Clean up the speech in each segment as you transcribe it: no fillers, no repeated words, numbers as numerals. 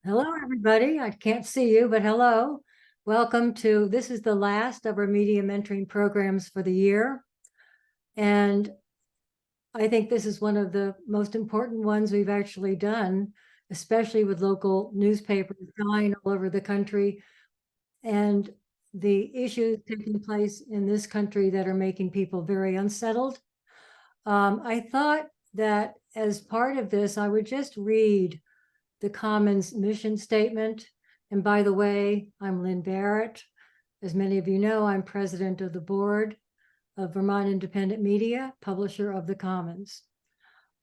Hello, everybody. I can't see you, but hello. Welcome to, this is the last of our media mentoring programs for the year. And I think this is one of the most important ones we've actually done, especially with local newspapers dying all over the country and the issues taking place in this country that are making people very unsettled. I thought that as part of this, I would just read the Commons mission statement. And by the way, I'm Lynn Barrett. As many of you know, I'm president of the board of Vermont Independent Media, publisher of the Commons.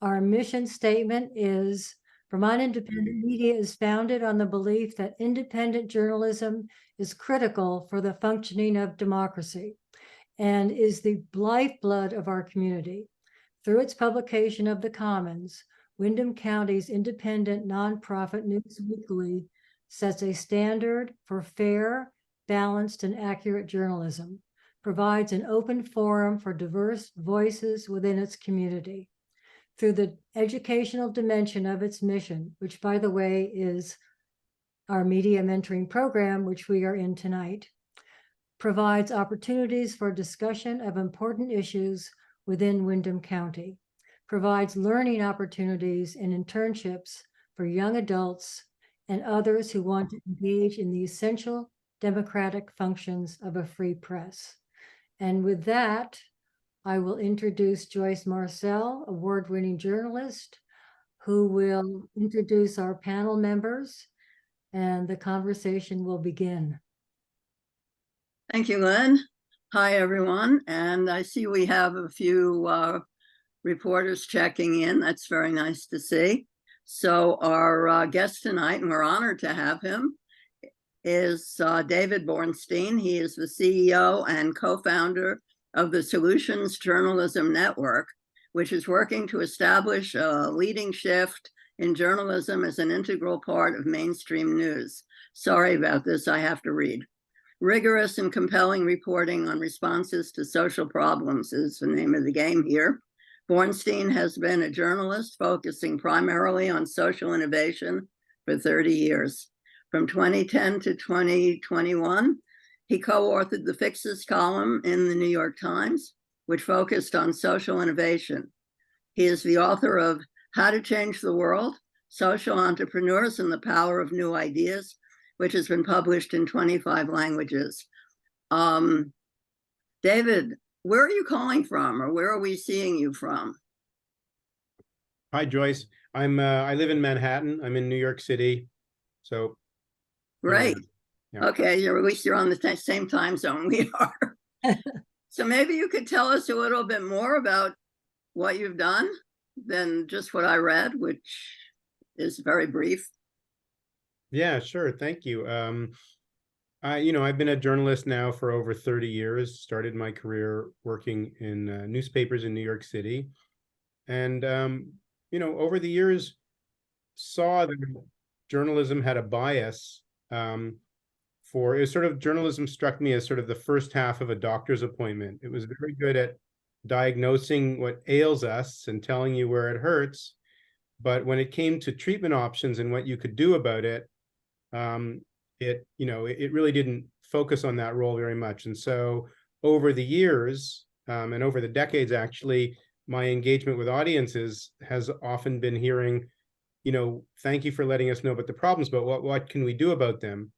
Our mission statement is Vermont Independent Media is founded on the belief that independent journalism is critical for the functioning of democracy and is the lifeblood of our community. Through its publication of the Commons, Windham County's independent nonprofit News Weekly sets a standard for fair, balanced, and accurate journalism, provides an open forum for diverse voices within its community. Through the educational dimension of its mission, which, by the way, is our media mentoring program, which we are in tonight, provides opportunities for discussion of important issues within Windham County, provides learning opportunities and internships for young adults and others who want to engage in the essential democratic functions of a free press. And with that, I will introduce Joyce Marcel, award-winning journalist, who will introduce our panel members, and the conversation will begin. Thank you, Lynn. Hi, everyone. And I see we have a few reporters checking in. That's very nice to see. So our guest tonight, and we're honored to have him, is David Bornstein. He is the CEO and co-founder of the Solutions Journalism Network, which is working to establish a leading shift in journalism as an integral part of mainstream news. Sorry about this, I have to read. Rigorous and compelling reporting on responses to social problems is the name of the game here. Bornstein has been a journalist focusing primarily on social innovation for 30 years. From 2010 to 2021, he co-authored the Fixes column in the New York Times, which focused on social innovation. He is the author of How to Change the World, Social Entrepreneurs and the Power of New Ideas, which has been published in 25 languages. David, where are you calling from, or where are we seeing you from? Hi, Joyce. I live in Manhattan. I'm in New York City. So great. Yeah. Okay, at least you're on the same time zone we are. So maybe you could tell us a little bit more about what you've done than just what I read, which is very brief. Yeah, sure. Thank you. I've been a journalist now for over 30 years, started my career working in newspapers in New York City. And, over the years, saw that journalism had a bias journalism struck me as sort of the first half of a doctor's appointment. It was very good at diagnosing what ails us and telling you where it hurts. But when it came to treatment options and what you could do about it, it really didn't focus on that role very much. And so over the years and over the decades, actually, my engagement with audiences has often been hearing, thank you for letting us know about the problems, but what can we do about them?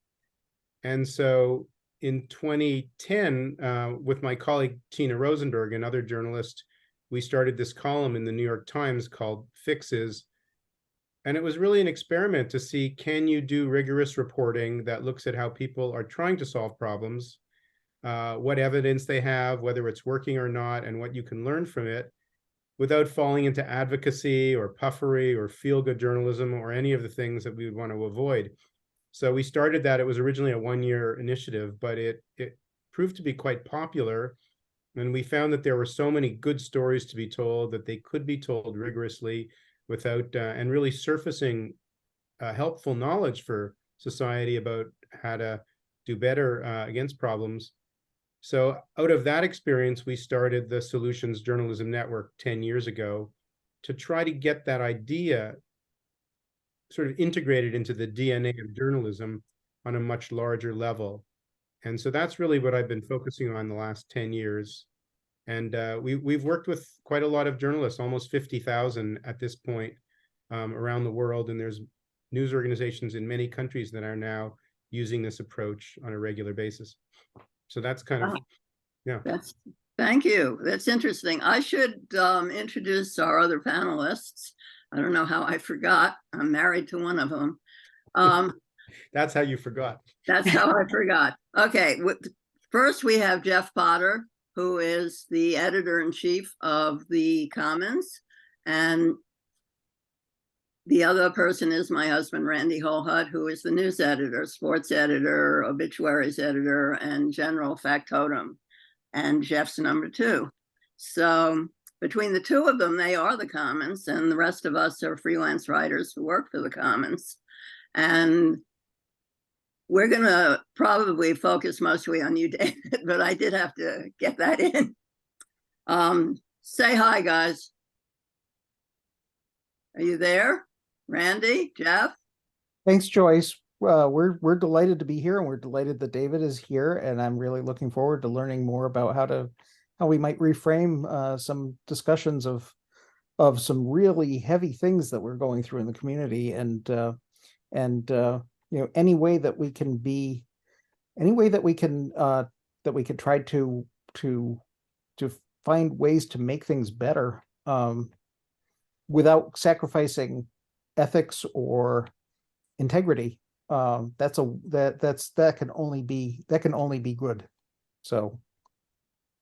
And so in 2010, with my colleague Tina Rosenberg, another journalist, we started this column in the New York Times called Fixes. And it was really an experiment to see, can you do rigorous reporting that looks at how people are trying to solve problems, what evidence they have, whether it's working or not, and what you can learn from it, without falling into advocacy or puffery or feel-good journalism or any of the things that we would want to avoid. So we started that. It was originally a one-year initiative, but it proved to be quite popular. And we found that there were so many good stories to be told that they could be told rigorously without and really surfacing helpful knowledge for society about how to do better against problems. So out of that experience, we started the Solutions Journalism Network 10 years ago to try to get that idea sort of integrated into the DNA of journalism on a much larger level. And so that's really what I've been focusing on the last 10 years. And we've worked with quite a lot of journalists, almost 50,000 at this point, around the world. And there's news organizations in many countries that are now using this approach on a regular basis. So that's kind of, yeah. Thank you. That's interesting. I should introduce our other panelists. I don't know how I forgot. I'm married to one of them. That's how you forgot. That's how I forgot. Okay. First, we have Jeff Potter, who is the editor-in-chief of the Commons. And the other person is my husband, Randy Holhut, who is the news editor, sports editor, obituaries editor, and general factotum. And Jeff's number 2. So between the two of them, they are the Commons, and the rest of us are freelance writers who work for the Commons. And we're going to probably focus mostly on you, David, but I did have to get that in. Say hi, guys. Are you there? Randy, Jeff? Thanks, Joyce. We're delighted to be here, and we're delighted that David is here, and I'm really looking forward to learning more about how we might reframe some discussions of some really heavy things that we're going through in the community, and any way that we can try to find ways to make things better without sacrificing ethics or integrity. That can only be good. So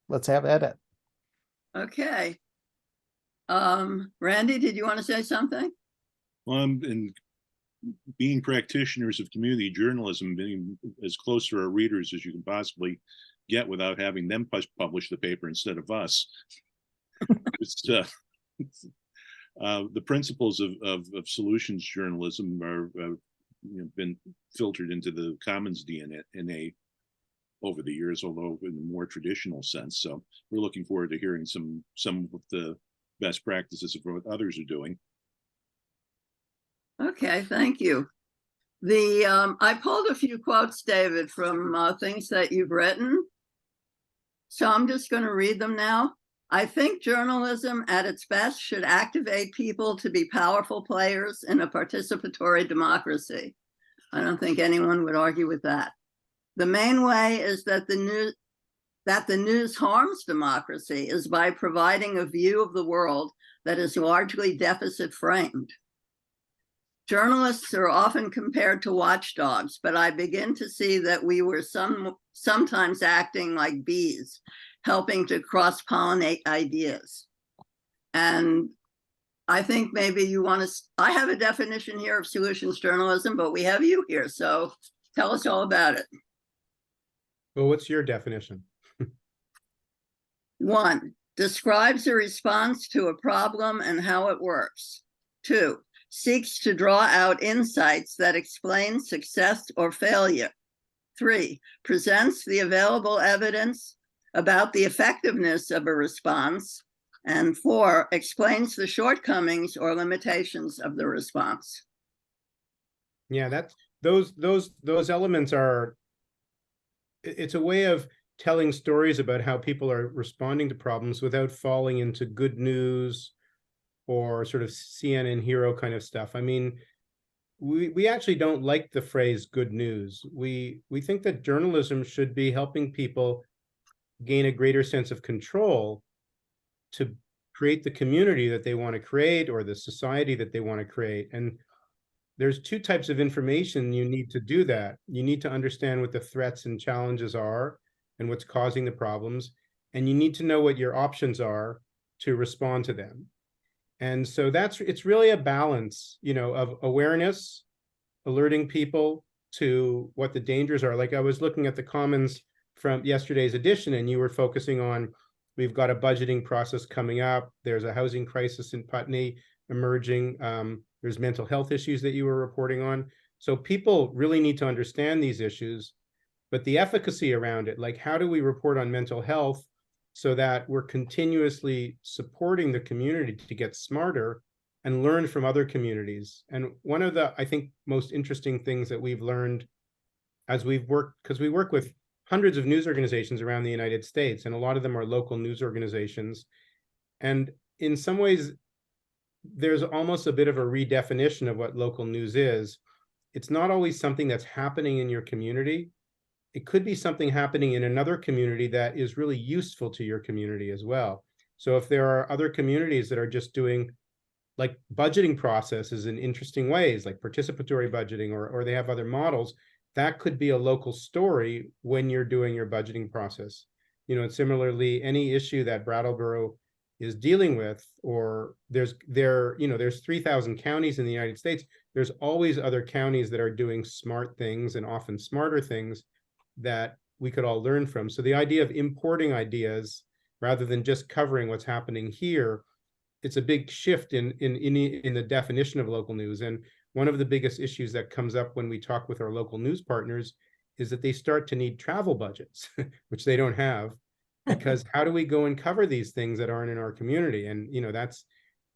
let's have at it. Okay. Randy, did you want to say something? Well, in being practitioners of community journalism, being as close to our readers as you can possibly get without having them publish the paper instead of us. The principles of solutions journalism are been filtered into the Commons DNA over the years, although in a more traditional sense. So we're looking forward to hearing some of the best practices of what others are doing. Okay, thank you. I pulled a few quotes, David, from things that you've written. So I'm just going to read them now. I think journalism at its best should activate people to be powerful players in a participatory democracy. I don't think anyone would argue with that. The main way is that the news harms democracy is by providing a view of the world that is largely deficit framed. Journalists are often compared to watchdogs, but I begin to see that we were sometimes acting like bees, helping to cross-pollinate ideas. And I think maybe you want to, I have a definition here of solutions journalism, but we have you here, so tell us all about it. Well, what's your definition? 1, describes a response to a problem and how it works. 2, seeks to draw out insights that explain success or failure. 3, presents the available evidence about the effectiveness of a response. And 4, explains the shortcomings or limitations of the response. Yeah, that's those elements are, it's a way of telling stories about how people are responding to problems without falling into good news or sort of CNN hero kind of stuff. I mean, we actually don't like the phrase good news. We think that journalism should be helping people gain a greater sense of control to create the community that they want to create or the society that they want to create. And there's 2 types of information you need to do that. You need to understand what the threats and challenges are and what's causing the problems. And you need to know what your options are to respond to them. And so it's really a balance, of awareness, alerting people to what the dangers are. Like I was looking at the Commons from yesterday's edition, and you were focusing on, we've got a budgeting process coming up. There's a housing crisis in Putney emerging. There's mental health issues that you were reporting on. So people really need to understand these issues, but the efficacy around it, like how do we report on mental health so that we're continuously supporting the community to get smarter and learn from other communities. And one of the, I think, most interesting things that we've learned as we've worked, because we work with hundreds of news organizations around the United States, and a lot of them are local news organizations. And in some ways, there's almost a bit of a redefinition of what local news is. It's not always something that's happening in your community. It could be something happening in another community that is really useful to your community as well. So if there are other communities that are just doing like budgeting processes in interesting ways, like participatory budgeting, or they have other models, that could be a local story when you're doing your budgeting process. You know, and similarly, any issue that Brattleboro is dealing with, or there's 3,000 counties in the United States, there's always other counties that are doing smart things and often smarter things that we could all learn from. So the idea of importing ideas rather than just covering what's happening here, it's a big shift in the definition of local news. And one of the biggest issues that comes up when we talk with our local news partners is that they start to need travel budgets, which they don't have, because how do we go and cover these things that aren't in our community? And, you know, that's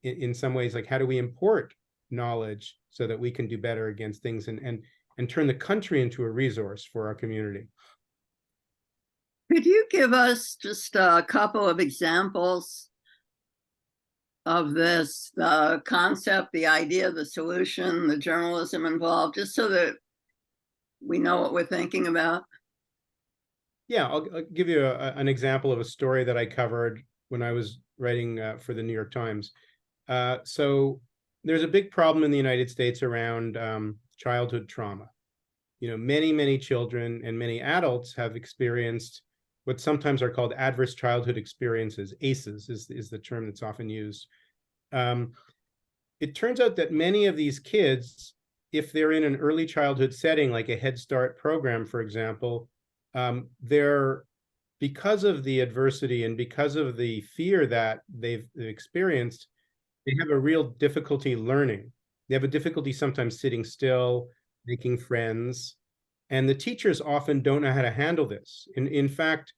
in some ways, like, how do we import knowledge so that we can do better against things and turn the country into a resource for our community? Could you give us just a couple of examples of this, the concept, the idea, the solution, the journalism involved, just so that we know what we're thinking about? Yeah, I'll give you an example of a story that I covered when I was writing for the New York Times. So there's a big problem in the United States around childhood trauma. You know, many children and many adults have experienced what sometimes are called adverse childhood experiences. ACEs is the term that's often used. It turns out that many of these kids, if they're in an early childhood setting, like a Head Start program, for example, they're, because of the adversity and because of the fear that they've experienced, they have a real difficulty learning. They have a difficulty sometimes sitting still, making friends, and the teachers often don't know how to handle this. In fact,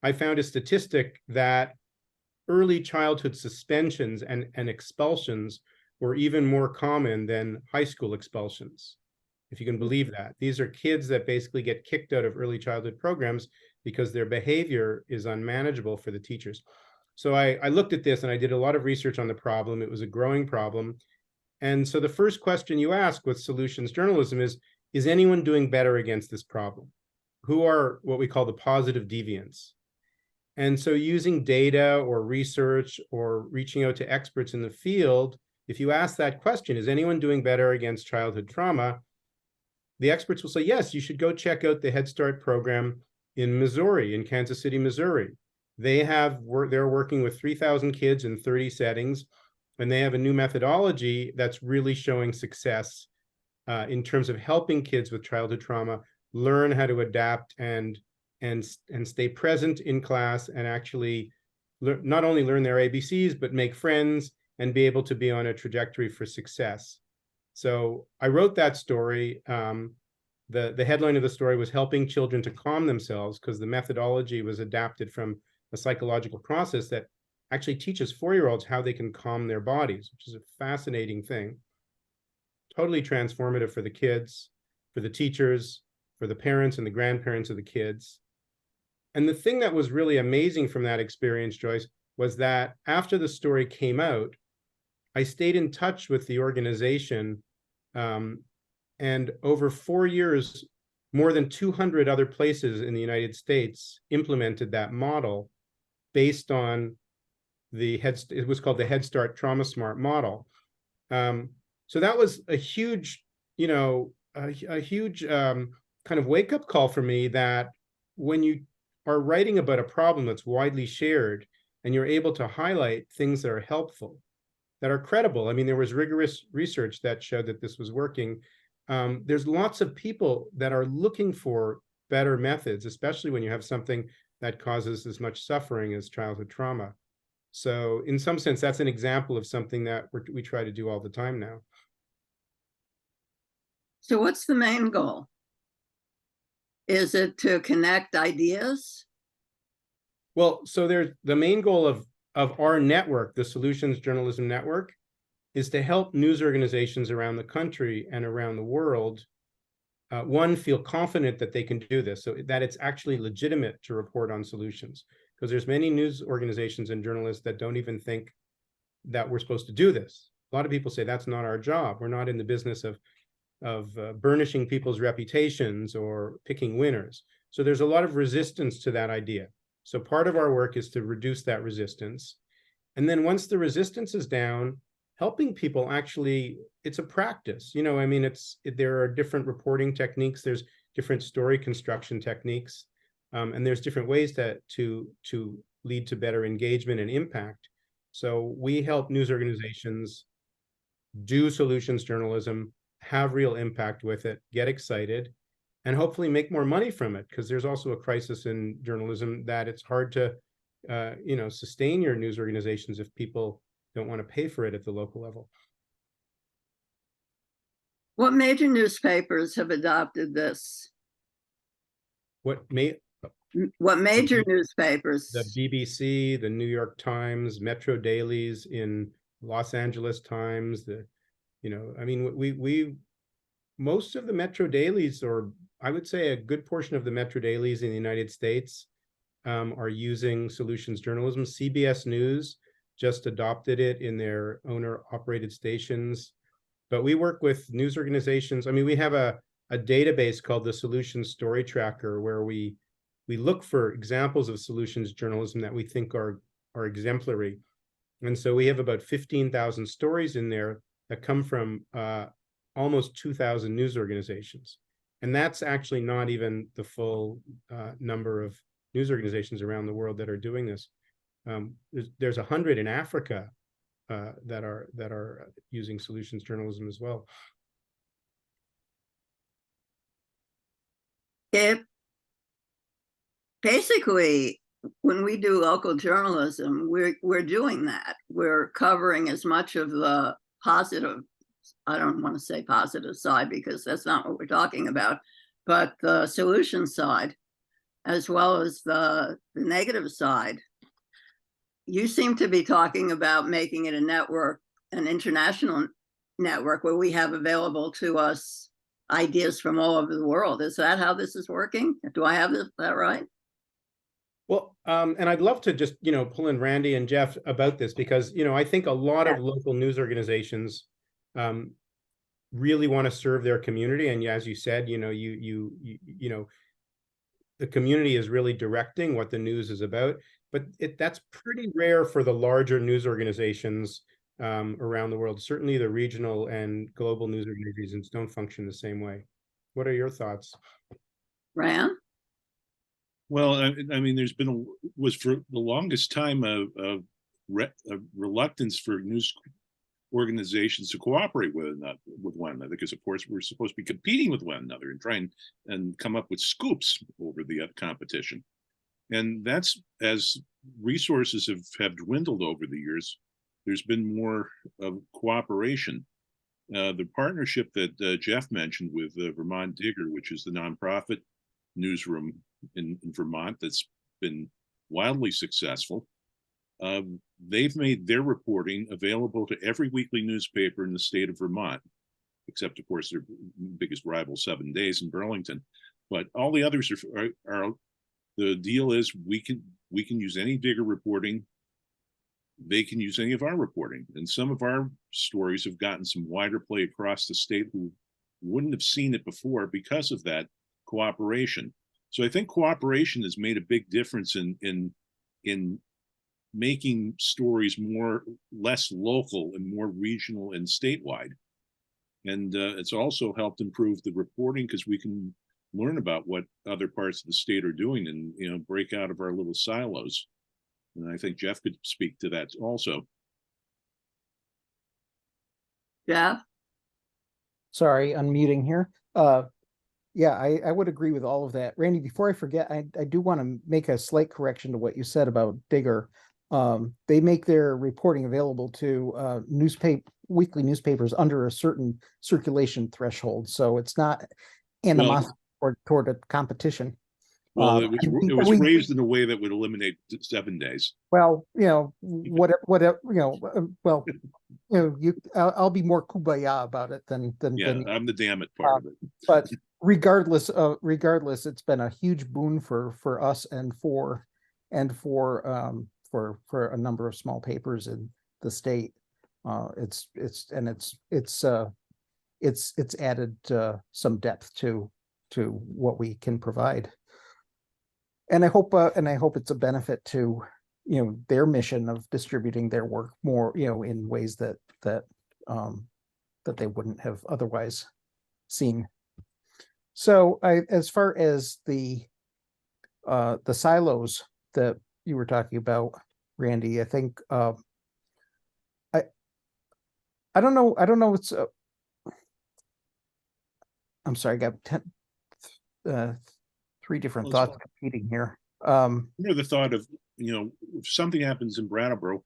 I found a statistic that early childhood suspensions and expulsions were even more common than high school expulsions, if you can believe that. These are kids that basically get kicked out of early childhood programs because their behavior is unmanageable for the teachers. So I looked at this and I did a lot of research on the problem. It was a growing problem. And so the first question you ask with solutions journalism is anyone doing better against this problem? Who are what we call the positive deviants? And so using data or research or reaching out to experts in the field, if you ask that question, is anyone doing better against childhood trauma? The experts will say, yes, you should go check out the Head Start program in Missouri, in Kansas City, Missouri. They're working with 3,000 kids in 30 settings, and they have a new methodology that's really showing success in terms of helping kids with childhood trauma learn how to adapt and stay present in class, and actually not only learn their ABCs, but make friends and be able to be on a trajectory for success. So I wrote that story. The headline of the story was helping children to calm themselves, because the methodology was adapted from a psychological process that actually teaches 4-year-olds how they can calm their bodies, which is a fascinating thing. Totally transformative for the kids, for the teachers, for the parents and the grandparents of the kids. And the thing that was really amazing from that experience, Joyce, was that after the story came out, I stayed in touch with the organization, and over 4 years, more than 200 other places in the United States implemented that model based on it was called the Head Start Trauma Smart model. So that was a huge, a huge kind of wake-up call for me, that when you are writing about a problem that's widely shared and you're able to highlight things that are helpful, that are credible. I mean, there was rigorous research that showed that this was working. There's lots of people that are looking for better methods, especially when you have something that causes as much suffering as childhood trauma. So in some sense, that's an example of something that we try to do all the time now. So what's the main goal? Is it to connect ideas? Well, so there's the main goal of our network, the Solutions Journalism Network, is to help news organizations around the country and around the world, one, feel confident that they can do this, so that it's actually legitimate to report on solutions. Because there's many news organizations and journalists that don't even think that we're supposed to do this. A lot of people say that's not our job. We're not in the business of burnishing people's reputations or picking winners. So there's a lot of resistance to that idea. So part of our work is to reduce that resistance. And then once the resistance is down, helping people actually, it's a practice. You know, I mean, there are different reporting techniques, there's different story construction techniques, and there's different ways to lead to better engagement and impact. So we help news organizations do solutions journalism, have real impact with it, get excited, and hopefully make more money from it, because there's also a crisis in journalism that it's hard to sustain your news organizations if people don't want to pay for it at the local level. What major newspapers have adopted this? What major newspapers? The BBC, the New York Times, Metro Dailies in Los Angeles Times, most of the Metro Dailies, or I would say a good portion of the Metro Dailies in the United States, are using solutions journalism. CBS News just adopted it in their owner-operated stations. But we work with news organizations. I mean, we have a database called the Solutions Story Tracker, where we look for examples of solutions journalism that we think are exemplary. And so we have about 15,000 stories in there that come from almost 2,000 news organizations. And that's actually not even the full number of news organizations around the world that are doing this. There's 100 in Africa that are using solutions journalism as well. Basically, when we do local journalism, we're doing that. We're covering as much of the positive, I don't want to say positive side because that's not what we're talking about, but the solution side, as well as the negative side. You seem to be talking about making it a network, an international network, where we have available to us ideas from all over the world. Is that how this is working? Do I have that right? Well, and I'd love to just, pull in Randy and Jeff about this, because, I think a lot of local news organizations really want to serve their community. And as you said, the community is really directing what the news is about, but that's pretty rare for the larger news organizations around the world. Certainly the regional and global news organizations don't function the same way. What are your thoughts? Ran? Well, I mean, there's been was for the longest time a reluctance for news organizations to cooperate with one another, because of course we're supposed to be competing with one another and trying and come up with scoops over the competition. And that's, as resources have dwindled over the years, there's been more of cooperation. The partnership that Jeff mentioned with Vermont Digger, which is the nonprofit newsroom in Vermont that's been wildly successful, they've made their reporting available to every weekly newspaper in the state of Vermont, except of course their biggest rival, 7 Days in Burlington. But all the others are the deal is we can use any Digger reporting. They can use any of our reporting, and some of our stories have gotten some wider play across the state who wouldn't have seen it before because of that cooperation. So I think cooperation has made a big difference in making stories less local and more regional and statewide. And it's also helped improve the reporting, because we can learn about what other parts of the state are doing and break out of our little silos. And I think Jeff could speak to that also. Jeff? Sorry, unmuting here. Yeah, I would agree with all of that. Randy, before I forget, I do want to make a slight correction to what you said about Digger. They make their reporting available to weekly newspapers under a certain circulation threshold. So it's not animosity toward a competition. Well, And we- it and was we- phrased in a way that would eliminate 7 days. Well, whatever, well, I'll be more kumbaya about it than Yeah, I'm the damn it part of it. but regardless, it's been a huge boon for us and for a number of small papers in the state. It's added some depth to what we can provide. And I hope it's a benefit to, their mission of distributing their work more, in ways that they wouldn't have otherwise seen. So as far as the silos that you were talking about, Randy, I think I don't know. It's I'm sorry, I got 3 different Well, thoughts competing here. The thought of, if something happens in Brattleboro,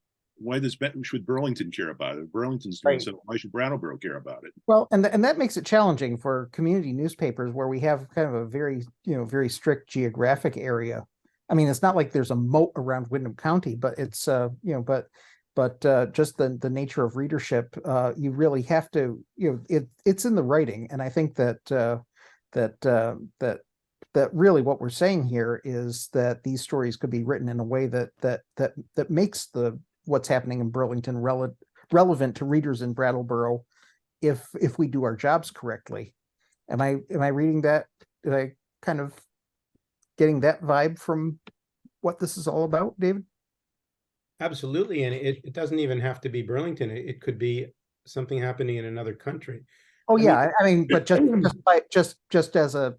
should Burlington care about it? If Burlington's doing Right. something, why should Brattleboro care about it? Well, and that makes it challenging for community newspapers where we have kind of a very, very strict geographic area. I mean, it's not like there's a moat around Windham County, but it's but just the nature of readership, you really have to, it's in the writing, and I think that really what we're saying here is that these stories could be written in a way that makes what's happening in Burlington relevant to readers in Brattleboro if we do our jobs correctly. Am I reading that? Did I kind of getting that vibe from what this is all about, David? Absolutely, and it doesn't even have to be Burlington. It could be something happening in another country. Oh I yeah, I mean, but just as a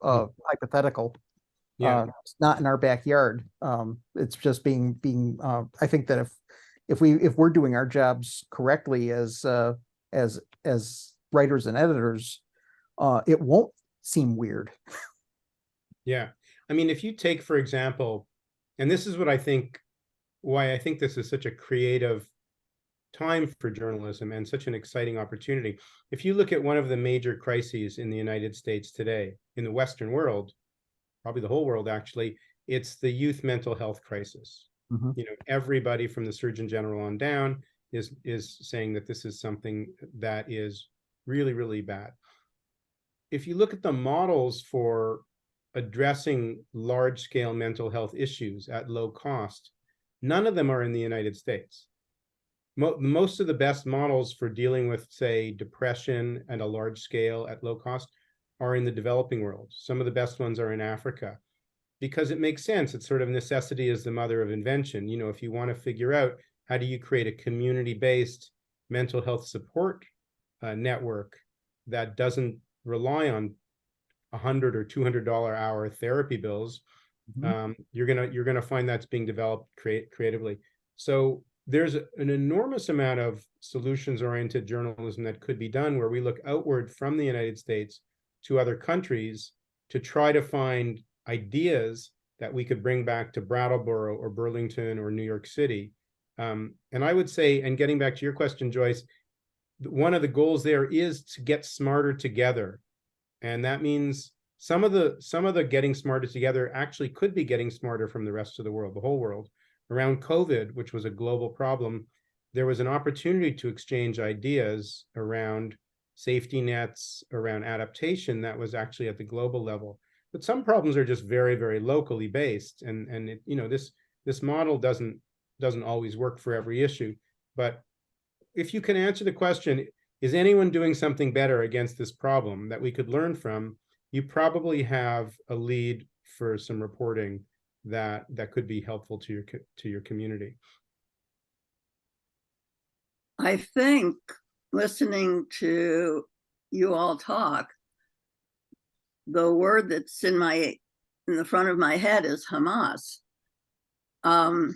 hypothetical, Yeah. it's not in our backyard. It's just being. I think that if we're doing our jobs correctly as writers and editors, it won't seem weird. Yeah. I mean, if you take, for example, and this is why I think this is such a creative time for journalism and such an exciting opportunity. If you look at one of the major crises in the United States today, in the Western world, probably the whole world actually, it's the youth mental health crisis. Mhm. Everybody from the Surgeon General on down is saying that this is something that is really, really bad. If you look at the models for addressing large-scale mental health issues at low cost, none of them are in the United States. Most of the best models for dealing with, say, depression and a large scale at low cost are in the developing world. Some of the best ones are in Africa, because it makes sense. It's sort of necessity is the mother of invention. If you want to figure out how do you create a community-based mental health support network that doesn't rely on $100 or $200 hour therapy bills, you're gonna find that's being developed creatively. So there's an enormous amount of solutions-oriented journalism that could be done where we look outward from the United States to other countries to try to find ideas that we could bring back to Brattleboro or Burlington or New York City. And I would say, and getting back to your question, Joyce, one of the goals there is to get smarter together. And that means some of the getting smarter together actually could be getting smarter from the rest of the world, the whole world. Around COVID, which was a global problem, there was an opportunity to exchange ideas around safety nets, around adaptation that was actually at the global level. But some problems are just very, very locally based, and this model doesn't always work for every issue. But if you can answer the question, is anyone doing something better against this problem that we could learn from, you probably have a lead for some reporting that could be helpful to your community. I think listening to you all talk, the word that's in the front of my head is Hamas. I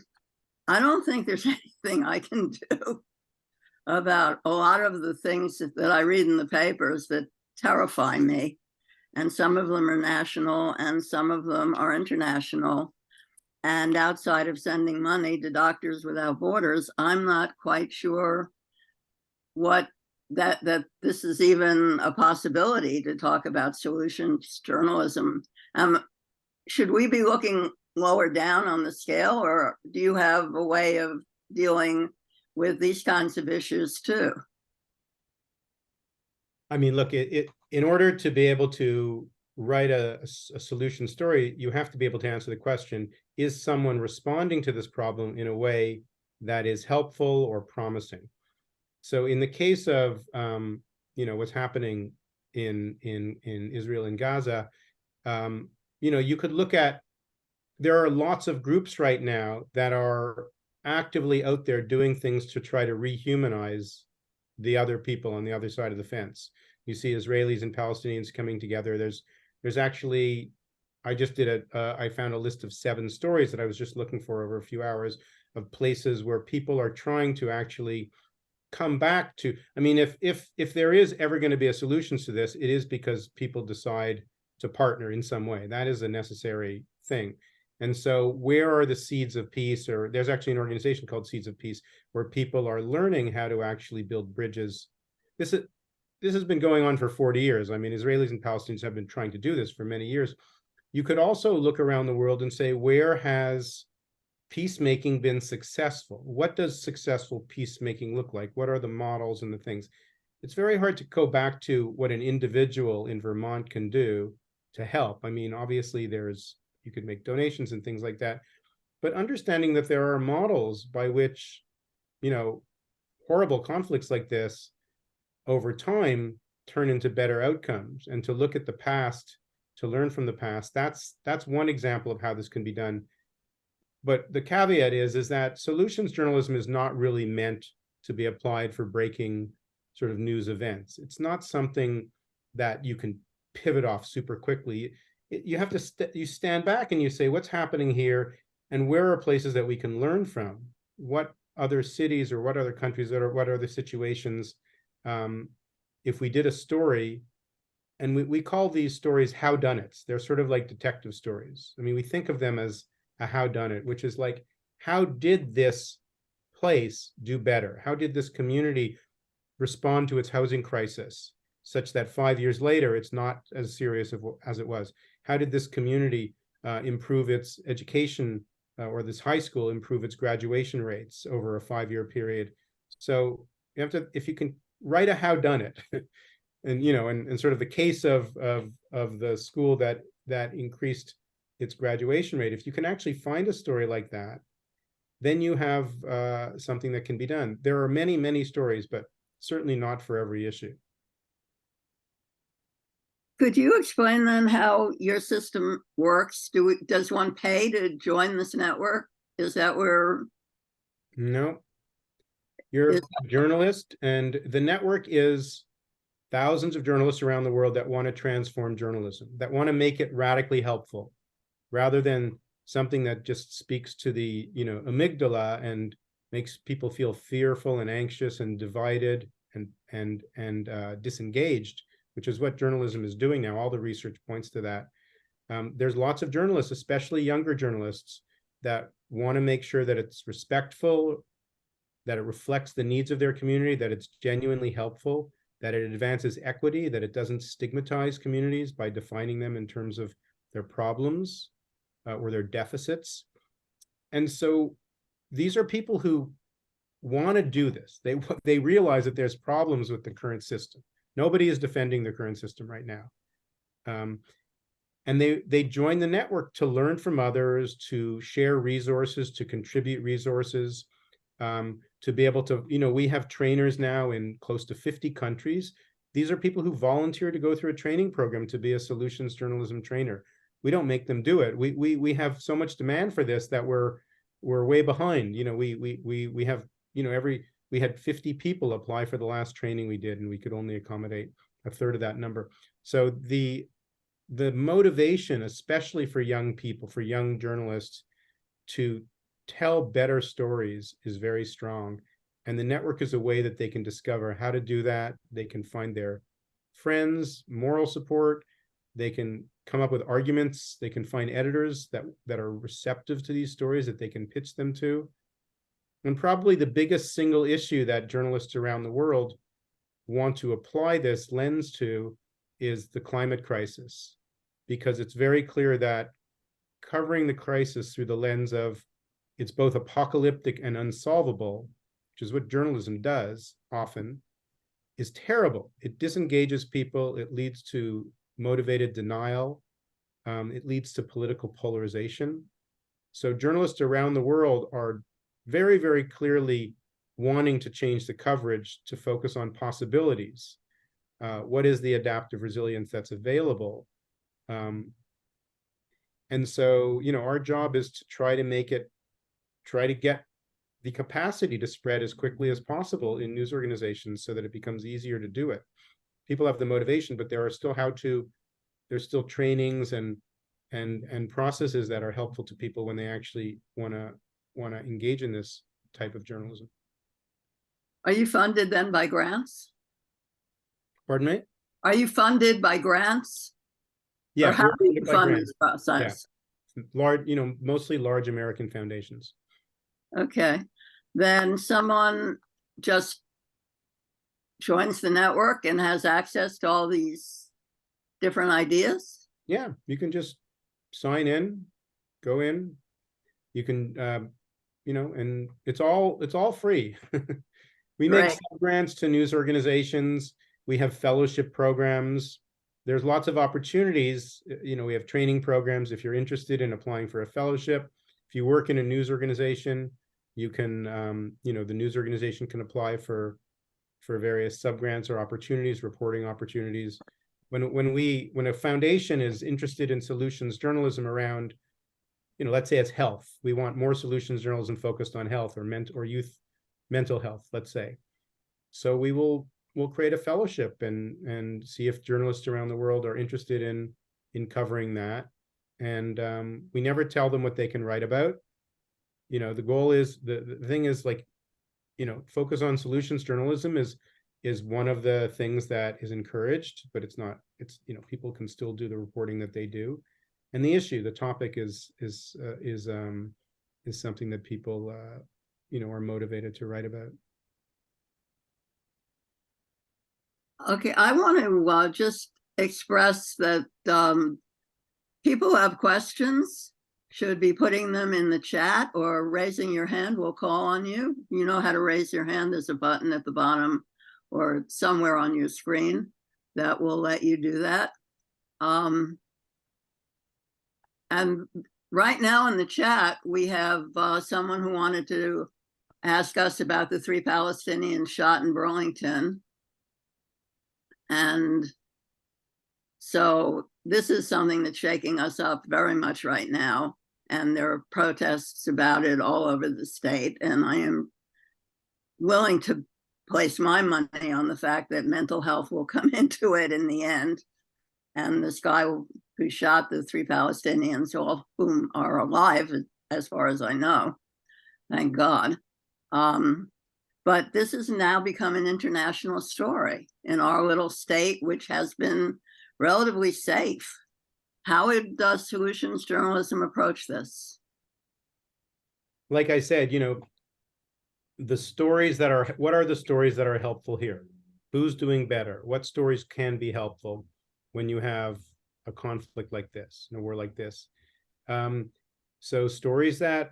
don't think there's anything I can do about a lot of the things that I read in the papers that terrify me. And some of them are national and some of them are international. And outside of sending money to Doctors Without Borders, I'm not quite sure that this is even a possibility to talk about solutions journalism. should we be looking lower down on the scale, or do you have a way of dealing with these kinds of issues too? I mean, look, in order to be able to write a solution story, you have to be able to answer the question, is someone responding to this problem in a way that is helpful or promising? So in the case of, what's happening in Israel and Gaza, you could look at, there are lots of groups right now that are actively out there doing things to try to rehumanize the other people on the other side of the fence. You see Israelis and Palestinians coming together. There's actually, I found a list of 7 stories that I was just looking for over a few hours of places where people are trying to actually come back to, I mean, if there is ever going to be a solution to this, it is because people decide to partner in some way. That is a necessary thing. And so where are the seeds of peace? Or there's actually an organization called Seeds of Peace where people are learning how to actually build bridges. This has been going on for 40 years. I mean, Israelis and Palestinians have been trying to do this for many years. You could also look around the world and say, where has peacemaking been successful? What does successful peacemaking look like? What are the models and the things? It's very hard to go back to what an individual in Vermont can do to help. I mean, obviously you could make donations and things like that, but understanding that there are models by which, horrible conflicts like this over time turn into better outcomes, and to look at the past, to learn from the past, that's one example of how this can be done. But the caveat is that solutions journalism is not really meant to be applied for breaking sort of news events. It's not something that you can pivot off super quickly. You have to you stand back and you say, what's happening here, and where are places that we can learn from? What other cities or what other countries what are the situations? If we did a story, and we call these stories howdunits, they're sort of like detective stories. I mean, we think of them as a howdunit, which is like, how did this place do better? How did this community respond to its housing crisis such that 5 years later, it's not as serious as it was? How did this community improve its education, or this high school improve its graduation rates over a 5-year period? So you have to, if you can write a howdunit, and and sort of the case of the school that increased its graduation rate, if you can actually find a story like that, then you have something that can be done. There are many, many stories, but certainly not for every issue. Could you explain then how your system works? Does one pay to join this network? Is that where? No. You're a journalist, and the network is thousands of journalists around the world that want to transform journalism, that want to make it radically helpful, rather than something that just speaks to the amygdala and makes people feel fearful and anxious and divided and disengaged, which is what journalism is doing now. All the research points to that. There's lots of journalists, especially younger journalists, that want to make sure that it's respectful, that it reflects the needs of their community, that it's genuinely helpful, that it advances equity, that it doesn't stigmatize communities by defining them in terms of their problems or their deficits. And so these are people who want to do this. They realize that there's problems with the current system. Nobody is defending the current system right now. And they join the network to learn from others, to share resources, to contribute resources, to be able to, we have trainers now in close to 50 countries. These are people who volunteer to go through a training program to be a solutions journalism trainer. We don't make them do it. We have so much demand for this that we're way behind. We have, we had 50 people apply for the last training we did, and we could only accommodate a third of that number. So the motivation, especially for young people, for young journalists, to tell better stories is very strong. And the network is a way that they can discover how to do that. They can find their friends, moral support. They can come up with arguments. They can find editors that are receptive to these stories that they can pitch them to. And probably the biggest single issue that journalists around the world want to apply this lens to is the climate crisis, because it's very clear that covering the crisis through the lens of it's both apocalyptic and unsolvable, which is what journalism does often, is terrible. It disengages people. It leads to motivated denial. It leads to political polarization. So journalists around the world are very, very clearly wanting to change the coverage to focus on possibilities. What is the adaptive resilience that's available? And so, our job is to try to get the capacity to spread as quickly as possible in news organizations so that it becomes easier to do it. People have the motivation, but there's still trainings and processes that are helpful to people when they actually want to engage in this type of journalism. Are you funded then by grants? Pardon me? Are you funded by grants? Yeah, Or how we're do you funded by fund grants. this process? Large, mostly large American foundations. Okay, then someone just joins the network and has access to all these different ideas? Yeah, you can just sign in, go in. You can, and it's all free. We make Right. grants to news organizations. We have fellowship programs. There's lots of opportunities. We have training programs. If you're interested in applying for a fellowship, if you work in a news organization, you can, the news organization can apply for various subgrants or opportunities, reporting opportunities. When a foundation is interested in solutions journalism around, let's say it's health, we want more solutions journalism focused on health or youth mental health, let's say. So we'll create a fellowship and see if journalists around the world are interested in covering that. And we never tell them what they can write about. The goal is the thing is focus on solutions journalism is one of the things that is encouraged, but it's not. It's people can still do the reporting that they do, and the topic is something that people are motivated to write about. Okay, I want to just express that people who have questions should be putting them in the chat or raising your hand. We'll call on you. You know how to raise your hand. There's a button at the bottom or somewhere on your screen that will let you do that. And right now in the chat, we have someone who wanted to ask us about the 3 Palestinians shot in Burlington. And so this is something that's shaking us up very much right now. And there are protests about it all over the state. And I am willing to place my money on the fact that mental health will come into it in the end. And this guy who shot the 3 Palestinians, all of whom are alive, as far as I know, thank God. But this has now become an international story in our little state, which has been relatively safe. How does solutions journalism approach this? Like I said, the stories what are the stories that are helpful here? Who's doing better? What stories can be helpful when you have a conflict like this, in a war like this? So stories that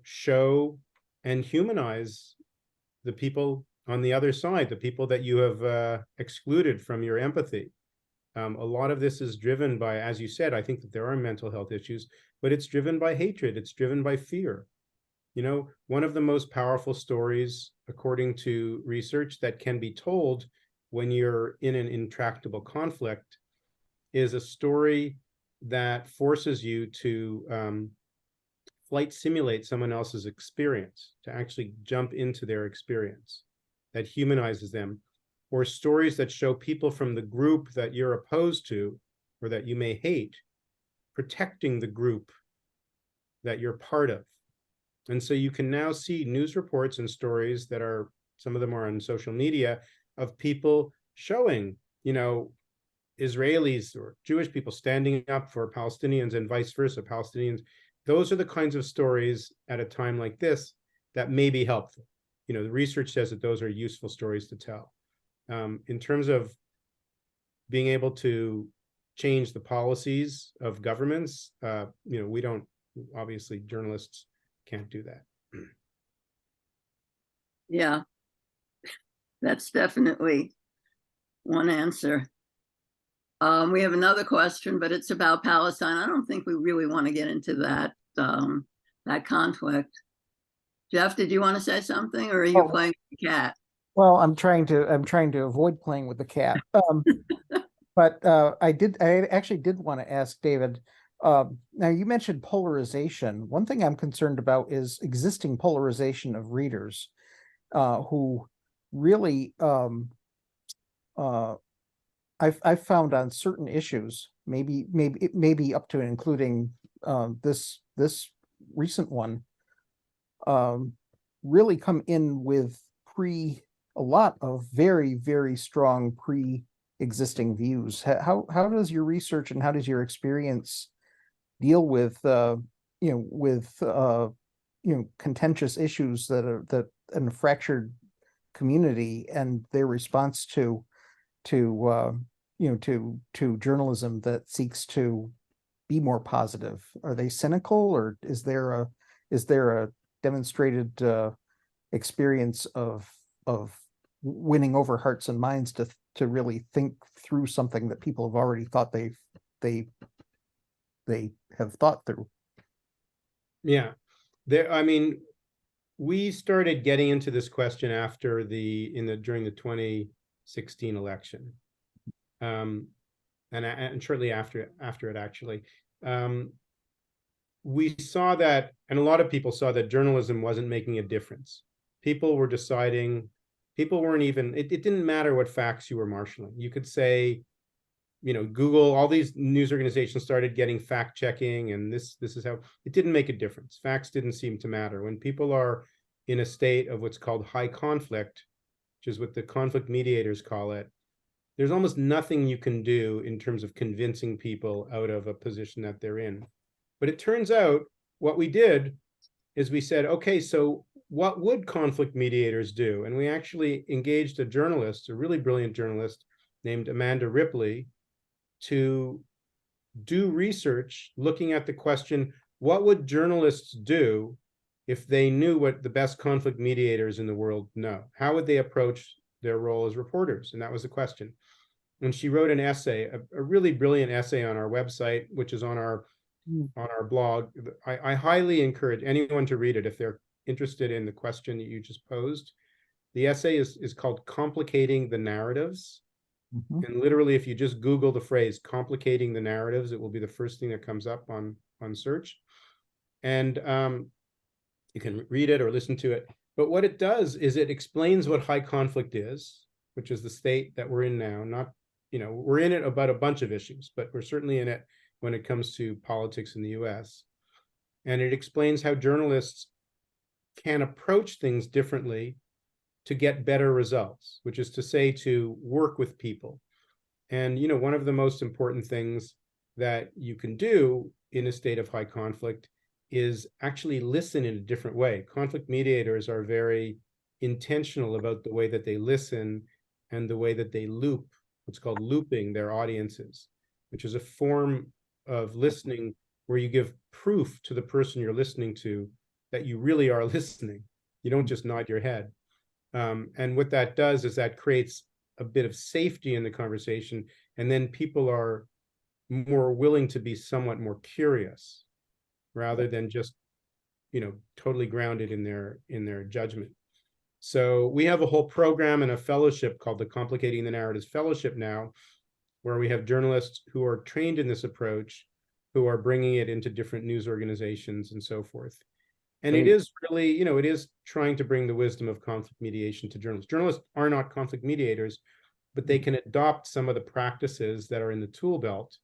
show and humanize the people on the other side, the people that you have excluded from your empathy. A lot of this is driven by, as you said, I think that there are mental health issues, but it's driven by hatred. It's driven by fear. One of the most powerful stories, according to research, that can be told when you're in an intractable conflict is a story that forces you to flight simulate someone else's experience, to actually jump into their experience, that humanizes them, or stories that show people from the group that you're opposed to or that you may hate protecting the group that you're part of. And so you can now see news reports and stories that are, some of them are on social media, of people showing, Israelis or Jewish people standing up for Palestinians and vice versa, Palestinians. Those are the kinds of stories at a time like this that may be helpful. The research says that those are useful stories to tell. In terms of being able to change the policies of governments. We don't, obviously journalists can't do that. Yeah, that's definitely one answer. We have another question, but it's about Palestine. I don't think we really want to get into that conflict. Jeff, did you want to say something, or are you playing with the cat? Well, I'm trying to avoid playing with the cat. But I actually did want to ask David. Now you mentioned polarization. One thing I'm concerned about is existing polarization of readers, who really I've found on certain issues, maybe up to and including this recent one, really come in with a lot of very, very strong pre-existing views. How does your research and how does your experience deal with contentious issues that in a fractured community and their response to journalism that seeks to be more positive? Are they cynical, or is there a demonstrated experience of winning over hearts and minds to really think through something that people have already thought they have thought through? Yeah, we started getting into this question during the 2016 election, and shortly after it, actually. We saw that, and a lot of people saw that journalism wasn't making a difference. People were deciding, people weren't even, it didn't matter what facts you were marshaling. You could say, Google, all these news organizations started getting fact checking, and this is how, it didn't make a difference. Facts didn't seem to matter. When people are in a state of what's called high conflict, which is what the conflict mediators call it, there's almost nothing you can do in terms of convincing people out of a position that they're in. But it turns out what we did is we said, okay, so what would conflict mediators do? And we actually engaged a really brilliant journalist named Amanda Ripley, to do research looking at the question, what would journalists do if they knew what the best conflict mediators in the world know? How would they approach their role as reporters? And that was the question. And she wrote an essay, a really brilliant essay on our website, which is on our blog. I highly encourage anyone to read it if they're interested in the question that you just posed. The essay is called Complicating the Narratives. Mm-hmm. And literally, if you just Google the phrase complicating the narratives, it will be the first thing that comes up on search. And you can read it or listen to it. But what it does is it explains what high conflict is, which is the state that we're in now. Not, we're in it about a bunch of issues, but we're certainly in it when it comes to politics in the US. And it explains how journalists can approach things differently to get better results, which is to say, to work with people. And, one of the most important things that you can do in a state of high conflict is actually listen in a different way. Conflict mediators are very intentional about the way that they listen and the way that they loop, what's called looping their audiences, which is a form of listening where you give proof to the person you're listening to that you really are listening. You don't just nod your head. And what that does is that creates a bit of safety in the conversation, and then people are more willing to be somewhat more curious rather than just, totally grounded in their judgment. So we have a whole program and a fellowship called the Complicating the Narratives Fellowship now, where we have journalists who are trained in this approach, who are bringing it into different news organizations and so forth. And it is really, it is trying to bring the wisdom of conflict mediation to journalists. Journalists are not conflict mediators, but they can adopt some of the practices that are in the tool belt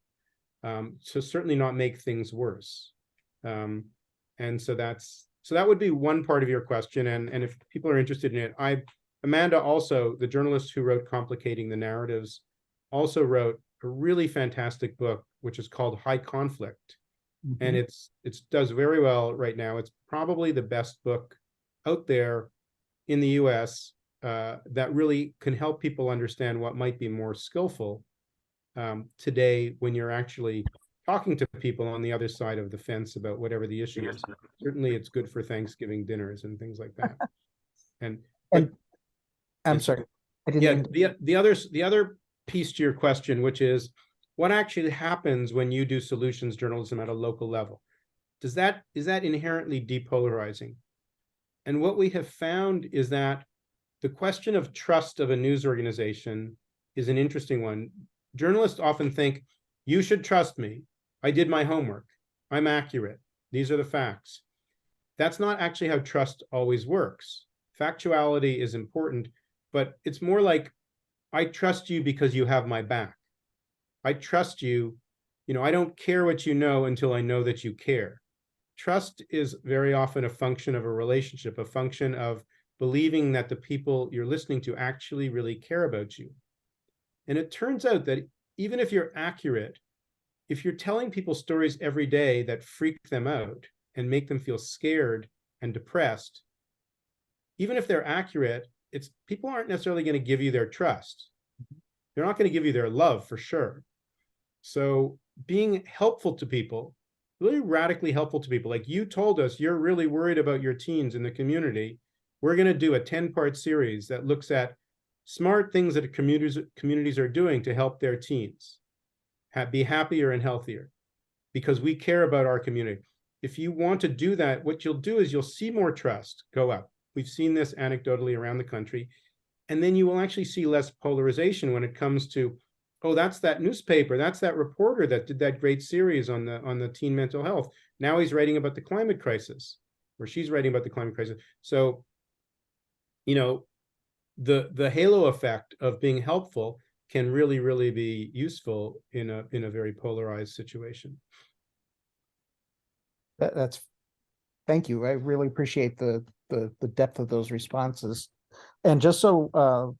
to certainly not make things worse. And so that would be one part of your question. And if people are interested in it, Amanda also, the journalist who wrote Complicating the Narratives, also wrote a really fantastic book, which is called High Conflict. Mm-hmm. And it does very well right now. It's probably the best book out there in the US that really can help people understand what might be more skillful today when you're actually talking to people on the other side of the fence about whatever the issue is. Certainly it's good for Thanksgiving dinners and things like that. And I'm sorry. I didn't yeah, mean the other piece to your question, which is what actually happens when you do solutions journalism at a local level? Is that inherently depolarizing? And what we have found is that the question of trust of a news organization is an interesting one. Journalists often think, you should trust me. I did my homework. I'm accurate. These are the facts. That's not actually how trust always works. Factuality is important, but it's more like, I trust you because you have my back. I trust you. I don't care what you know until I know that you care. Trust is very often a function of a relationship, a function of believing that the people you're listening to actually really care about you. And it turns out that even if you're accurate, if you're telling people stories every day that freak them out and make them feel scared and depressed, even if they're accurate, people aren't necessarily going to give you their trust. They're not going to give you their love for sure. So being helpful to people, really radically helpful to people, like you told us you're really worried about your teens in the community. We're going to do a 10-part series that looks at smart things that communities are doing to help their teens be happier and healthier, because we care about our community. If you want to do that, what you'll do is you'll see more trust go up. We've seen this anecdotally around the country. And then you will actually see less polarization when it comes to, oh, that's that newspaper, that's that reporter that did that great series on the teen mental health. Now he's writing about the climate crisis, or she's writing about the climate crisis. So, the halo effect of being helpful can really, really be useful in a very polarized situation. Thank you. I really appreciate the depth of those responses. And just so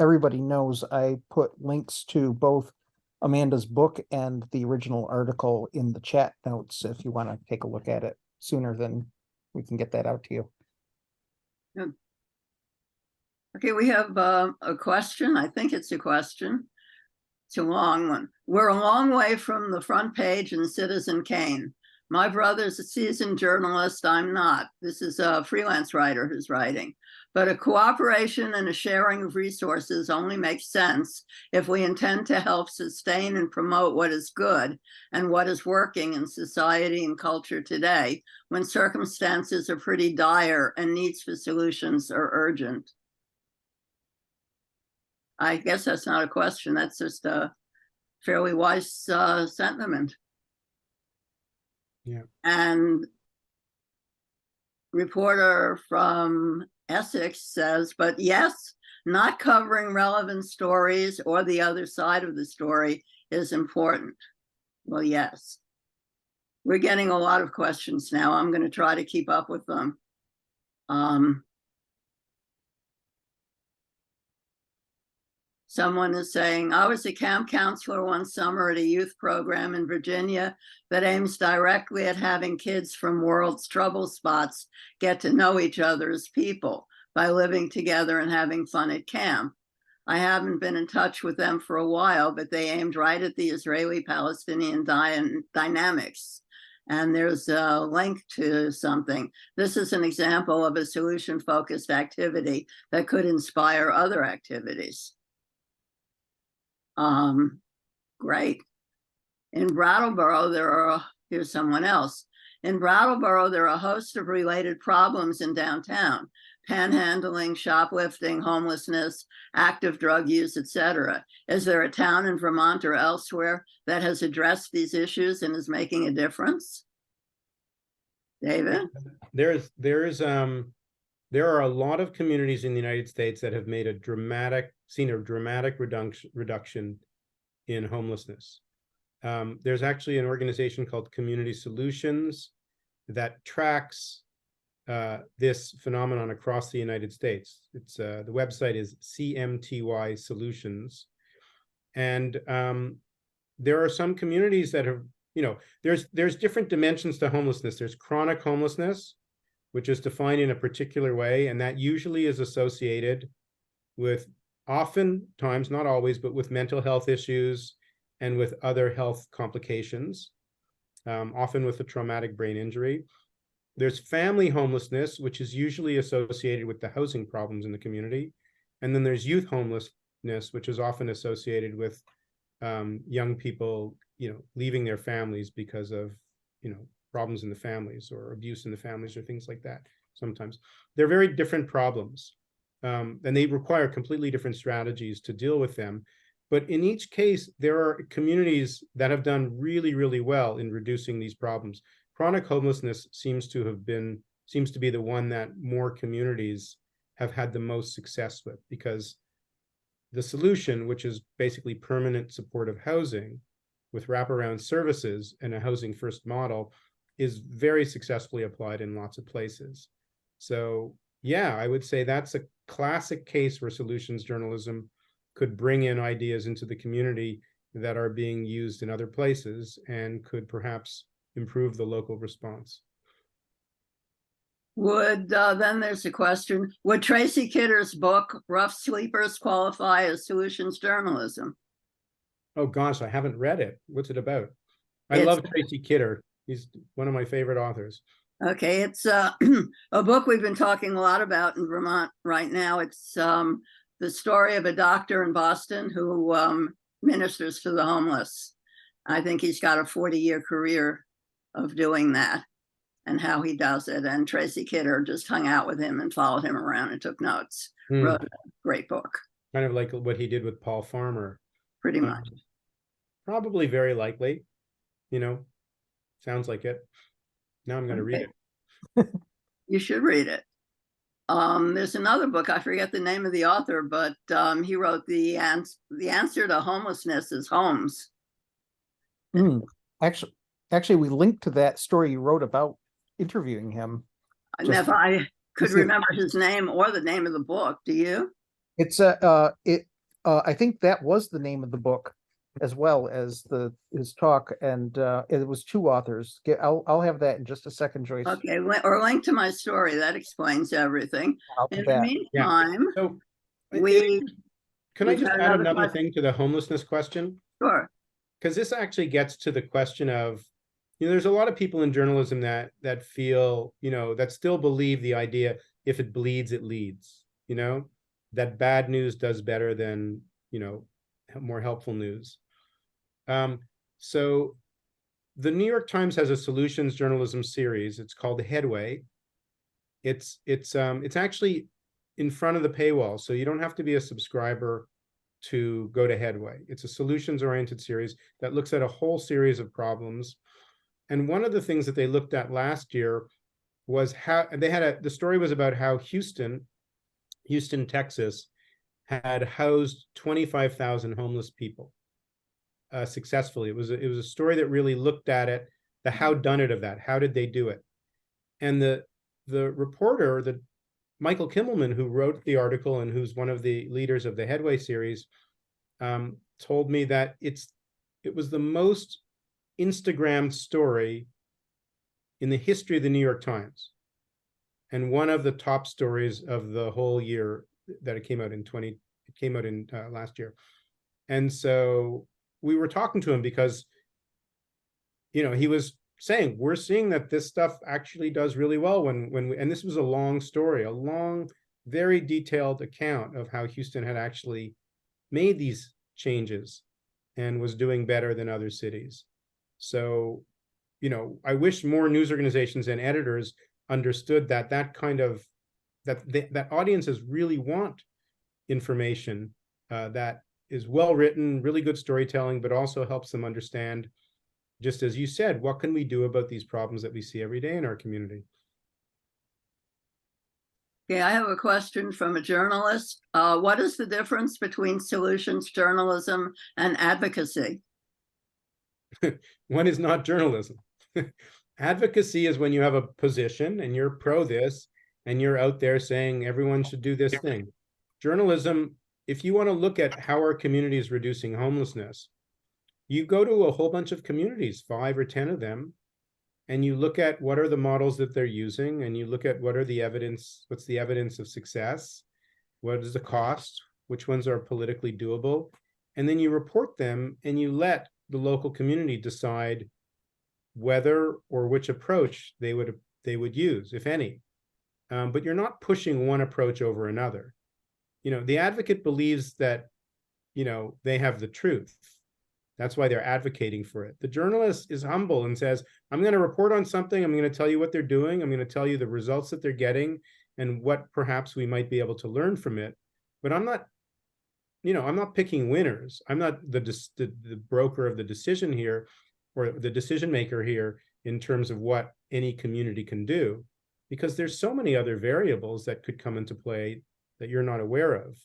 everybody knows, I put links to both Amanda's book and the original article in the chat notes if you want to take a look at it sooner than we can get that out to you. Good. Okay, we have a question. I think it's a question. It's a long one. We're a long way from the front page in Citizen Kane. My brother's a seasoned journalist. I'm not. This is a freelance writer who's writing. But a cooperation and a sharing of resources only makes sense if we intend to help sustain and promote what is good and what is working in society and culture today, when circumstances are pretty dire and needs for solutions are urgent. I guess that's not a question. That's just a fairly wise sentiment. Yeah. And reporter from Essex says, but yes, not covering relevant stories or the other side of the story is important. Well, yes. We're getting a lot of questions now. I'm going to try to keep up with them. Someone is saying, I was a camp counselor one summer at a youth program in Virginia that aims directly at having kids from world's trouble spots get to know each other as people by living together and having fun at camp. I haven't been in touch with them for a while, but they aimed right at the Israeli-Palestinian dynamics. And there's a link to something. This is an example of a solution-focused activity that could inspire other activities. Great. In Brattleboro, here's someone else. In Brattleboro, there are a host of related problems in downtown: panhandling, shoplifting, homelessness, active drug use, etc. Is there a town in Vermont or elsewhere that has addressed these issues and is making a difference? David? There are a lot of communities in the United States that have made a dramatic reduction in homelessness. There's actually an organization called Community Solutions that tracks this phenomenon across the United States. It's the website is CMTY Solutions, and there are some communities that have, there's different dimensions to homelessness. There's chronic homelessness, which is defined in a particular way, and that usually is associated with oftentimes, not always, but with mental health issues and with other health complications, often with a traumatic brain injury. There's family homelessness, which is usually associated with the housing problems in the community. And then there's youth homelessness, which is often associated with young people, leaving their families because of, problems in the families or abuse in the families or things like that. Sometimes they're very different problems, and they require completely different strategies to deal with them. But in each case, there are communities that have done really, really well in reducing these problems. Chronic homelessness seems to be the one that more communities have had the most success with, because the solution, which is basically permanent supportive housing with wraparound services and a housing first model, is very successfully applied in lots of places. So yeah, I would say that's a classic case where solutions journalism could bring in ideas into the community that are being used in other places and could perhaps improve the local response. Would, then there's a question, would Tracy Kidder's book, Rough Sleepers, qualify as solutions journalism? Oh gosh, I haven't read it. What's it about? I love Tracy Kidder. He's one of my favorite authors. Okay, it's a book we've been talking a lot about in Vermont right now. It's the story of a doctor in Boston who ministers to the homeless. I think he's got a 40-year career of doing that and how he does it. And Tracy Kidder just hung out with him and followed him around and took notes. Wrote a great book. Kind of like what he did with Paul Farmer. Pretty much. Probably very likely, sounds like it. Now I'm going to read it. You should read it. There's another book, I forget the name of the author, but he wrote The Answer to Homelessness is Homes. Actually, we linked to that story you wrote about interviewing him. Never, I could remember his name or the name of the book. Do you? It's I think that was the name of the book, as well as his talk, and it was two authors. I'll have that in just a second, Joyce. Okay, or link to my story. That explains everything. In the meantime, So can I just add another thing to the homelessness question? Sure. Because this actually gets to the question of, there's a lot of people in journalism that feel, that still believe the idea, if it bleeds, it leads, that bad news does better than, more helpful news. So the New York Times has a solutions journalism series. It's called Headway. It's actually in front of the paywall, so you don't have to be a subscriber to go to Headway. It's a solutions oriented series that looks at a whole series of problems. And one of the things that they looked at last year was how the story was about how Houston, Texas, had housed 25,000 homeless people successfully. It was a story that really looked at it, the how done it of that. How did they do it? And the reporter, Michael Kimmelman, who wrote the article and who's one of the leaders of the Headway series, told me that it was the most Instagrammed story in the history of the New York Times, and one of the top stories of the whole year that it came out in last year. And so we were talking to him because, he was saying, we're seeing that this stuff actually does really well and this was a long story, a long, very detailed account of how Houston had actually made these changes and was doing better than other cities. So, I wish more news organizations and editors understood that that audiences really want information that is well written, really good storytelling, but also helps them understand, just as you said, what can we do about these problems that we see every day in our community? Okay, I have a question from a journalist. What is the difference between solutions journalism and advocacy? One is not journalism. Advocacy is when you have a position and you're pro this and you're out there saying everyone should do this thing. Journalism, if you want to look at how our community is reducing homelessness, you go to a whole bunch of communities, 5 or 10 of them, and you look at what are the models that they're using, and you look at what's the evidence of success, what is the cost, which ones are politically doable, and then you report them and you let the local community decide whether or which approach they would use, if any. But you're not pushing one approach over another. The advocate believes that, they have the truth. That's why they're advocating for it. The journalist is humble and says, I'm going to report on something. I'm going to tell you what they're doing. I'm going to tell you the results that they're getting and what perhaps we might be able to learn from it. But I'm not picking winners. I'm not the broker of the decision here, or the decision maker here, in terms of what any community can do, because there's so many other variables that could come into play that you're not aware of.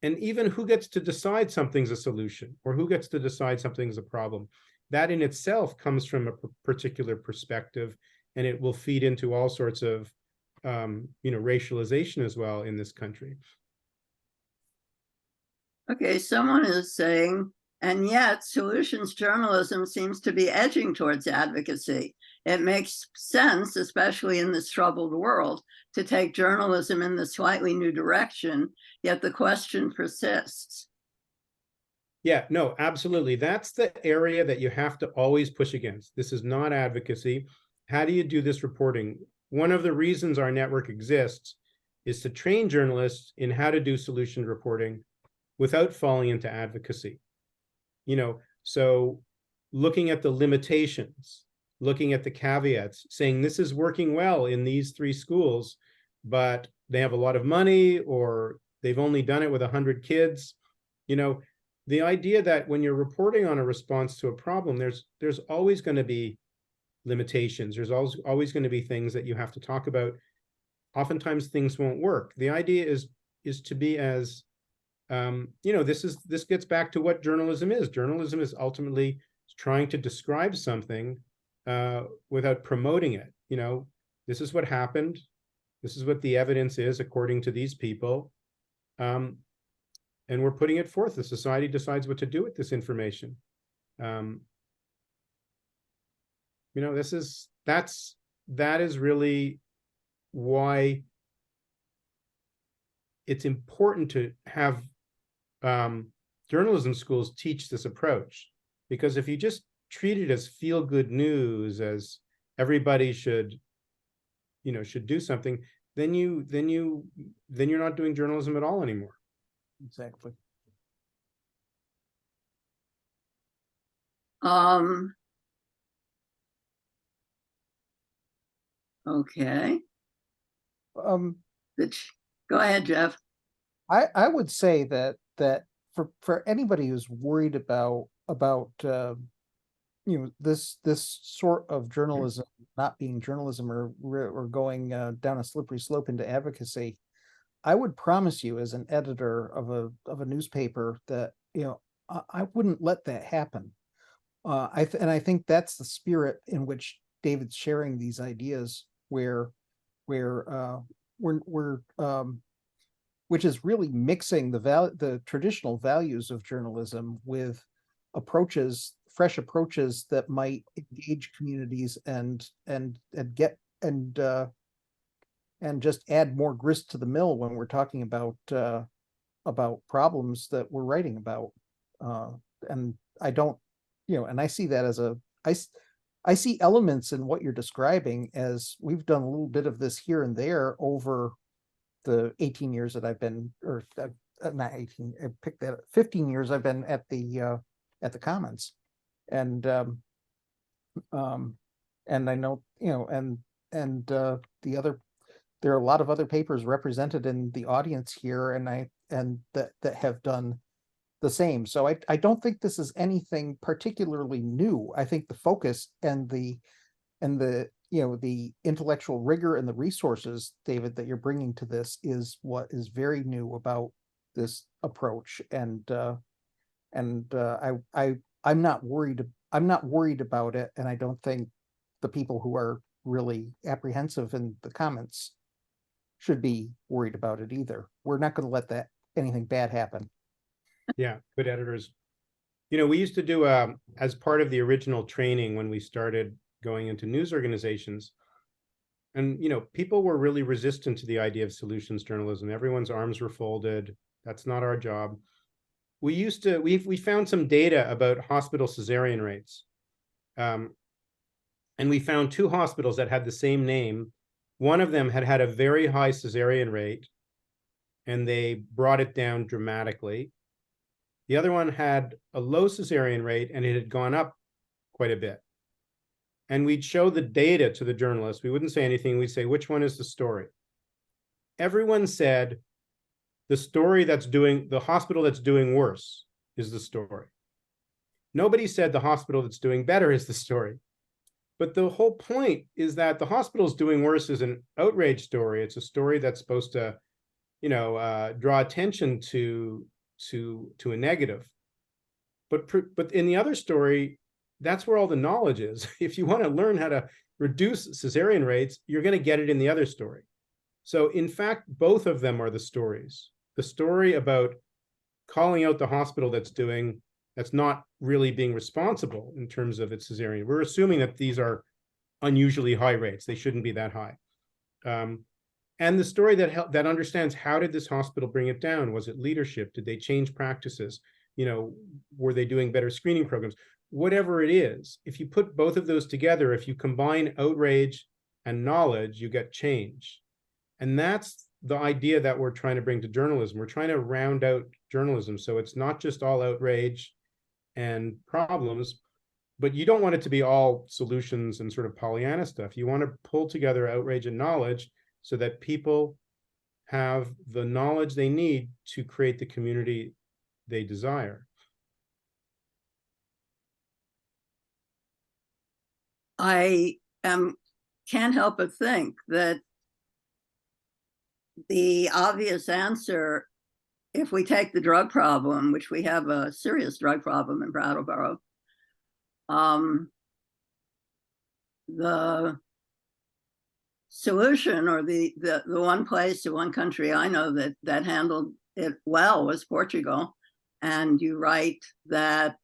And even who gets to decide something's a solution or who gets to decide something's a problem, that in itself comes from a particular perspective, and it will feed into all sorts of racialization as well in this country. Okay, someone is saying, and yet solutions journalism seems to be edging towards advocacy. It makes sense, especially in this troubled world, to take journalism in the slightly new direction, yet the question persists. Yeah, no, absolutely. That's the area that you have to always push against. This is not advocacy. How do you do this reporting? One of the reasons our network exists is to train journalists in how to do solution reporting without falling into advocacy. So looking at the limitations, looking at the caveats, saying this is working well in these 3 schools, but they have a lot of money, or they've only done it with 100 kids. The idea that when you're reporting on a response to a problem, there's always going to be limitations. There's always going to be things that you have to talk about. Oftentimes things won't work. The idea is to be as this gets back to what journalism is. Journalism is ultimately trying to describe something without promoting it. This is what happened. This is what the evidence is according to these people. And we're putting it forth. The society decides what to do with this information. That is really why it's important to have journalism schools teach this approach, because if you just treat it as feel-good news, as everybody should do something, then you're not doing journalism at all anymore. Exactly. Okay. Go ahead, Jeff. I would say that for anybody who's worried about this sort of journalism not being journalism, or going down a slippery slope into advocacy, I would promise you, as an editor of a newspaper, that I wouldn't let that happen. I think that's the spirit in which David's sharing these ideas, where we're which is really mixing the traditional values of journalism with fresh approaches that might engage communities and just add more grist to the mill when we're talking about problems that we're writing about. And I don't, and I see that as I see elements in what you're describing, as we've done a little bit of this here and there over the 18 years that I've been, or not 18, I picked that 15 years I've been at the Commons. And I know, and the other, there are a lot of other papers represented in the audience here, and that have done the same. So I don't think this is anything particularly new. I think the focus and the the intellectual rigor and the resources, David, that you're bringing to this is what is very new about this approach. And I'm not worried about it, and I don't think the people who are really apprehensive in the comments should be worried about it either. We're not going to let anything bad happen. Yeah, good editors. We used to do as part of the original training when we started going into news organizations, and people were really resistant to the idea of solutions journalism. Everyone's arms were folded. That's not our job. We found some data about hospital cesarean rates. And we found 2 hospitals that had the same name. One of them had a very high cesarean rate, and they brought it down dramatically. The other one had a low cesarean rate, and it had gone up quite a bit. And we'd show the data to the journalists. We wouldn't say anything. We'd say, which one is the story? Everyone said the hospital that's doing worse is the story. Nobody said the hospital that's doing better is the story. But the whole point is that the hospital's doing worse is an outrage story. It's a story that's supposed to, draw attention to a negative. But in the other story, that's where all the knowledge is. If you want to learn how to reduce cesarean rates, you're going to get it in the other story. So in fact, both of them are the stories. The story about calling out the hospital that's not really being responsible in terms of its cesarean. We're assuming that these are unusually high rates. They shouldn't be that high. And the story that understands, how did this hospital bring it down? Was it leadership? Did they change practices? Were they doing better screening programs? Whatever it is, if you put both of those together, if you combine outrage and knowledge, you get change. And that's the idea that we're trying to bring to journalism. We're trying to round out journalism. So it's not just all outrage and problems, but you don't want it to be all solutions and sort of Pollyanna stuff. You want to pull together outrage and knowledge so that people have the knowledge they need to create the community they desire. I can't help but think that the obvious answer, if we take the drug problem, which we have a serious drug problem in Brattleboro, the solution, or the one place, the one country I know that handled it well, was Portugal. And you write that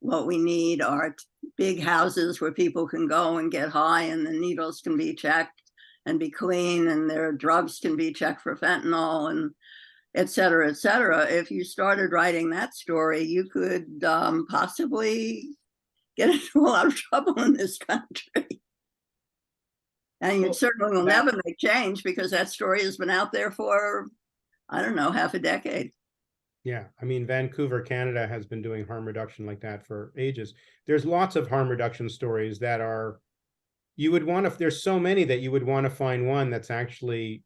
what we need are big houses where people can go and get high, and the needles can be checked and be clean, and their drugs can be checked for fentanyl, and et cetera, et cetera. If you started writing that story, you could possibly get into a lot of trouble in this country. And you certainly will never make change, because that story has been out there for, I don't know, half a decade. Yeah, I mean, Vancouver, Canada has been doing harm reduction like that for ages. There's lots of harm reduction stories that are, you would want to, there's so many that you would want to find one that's actually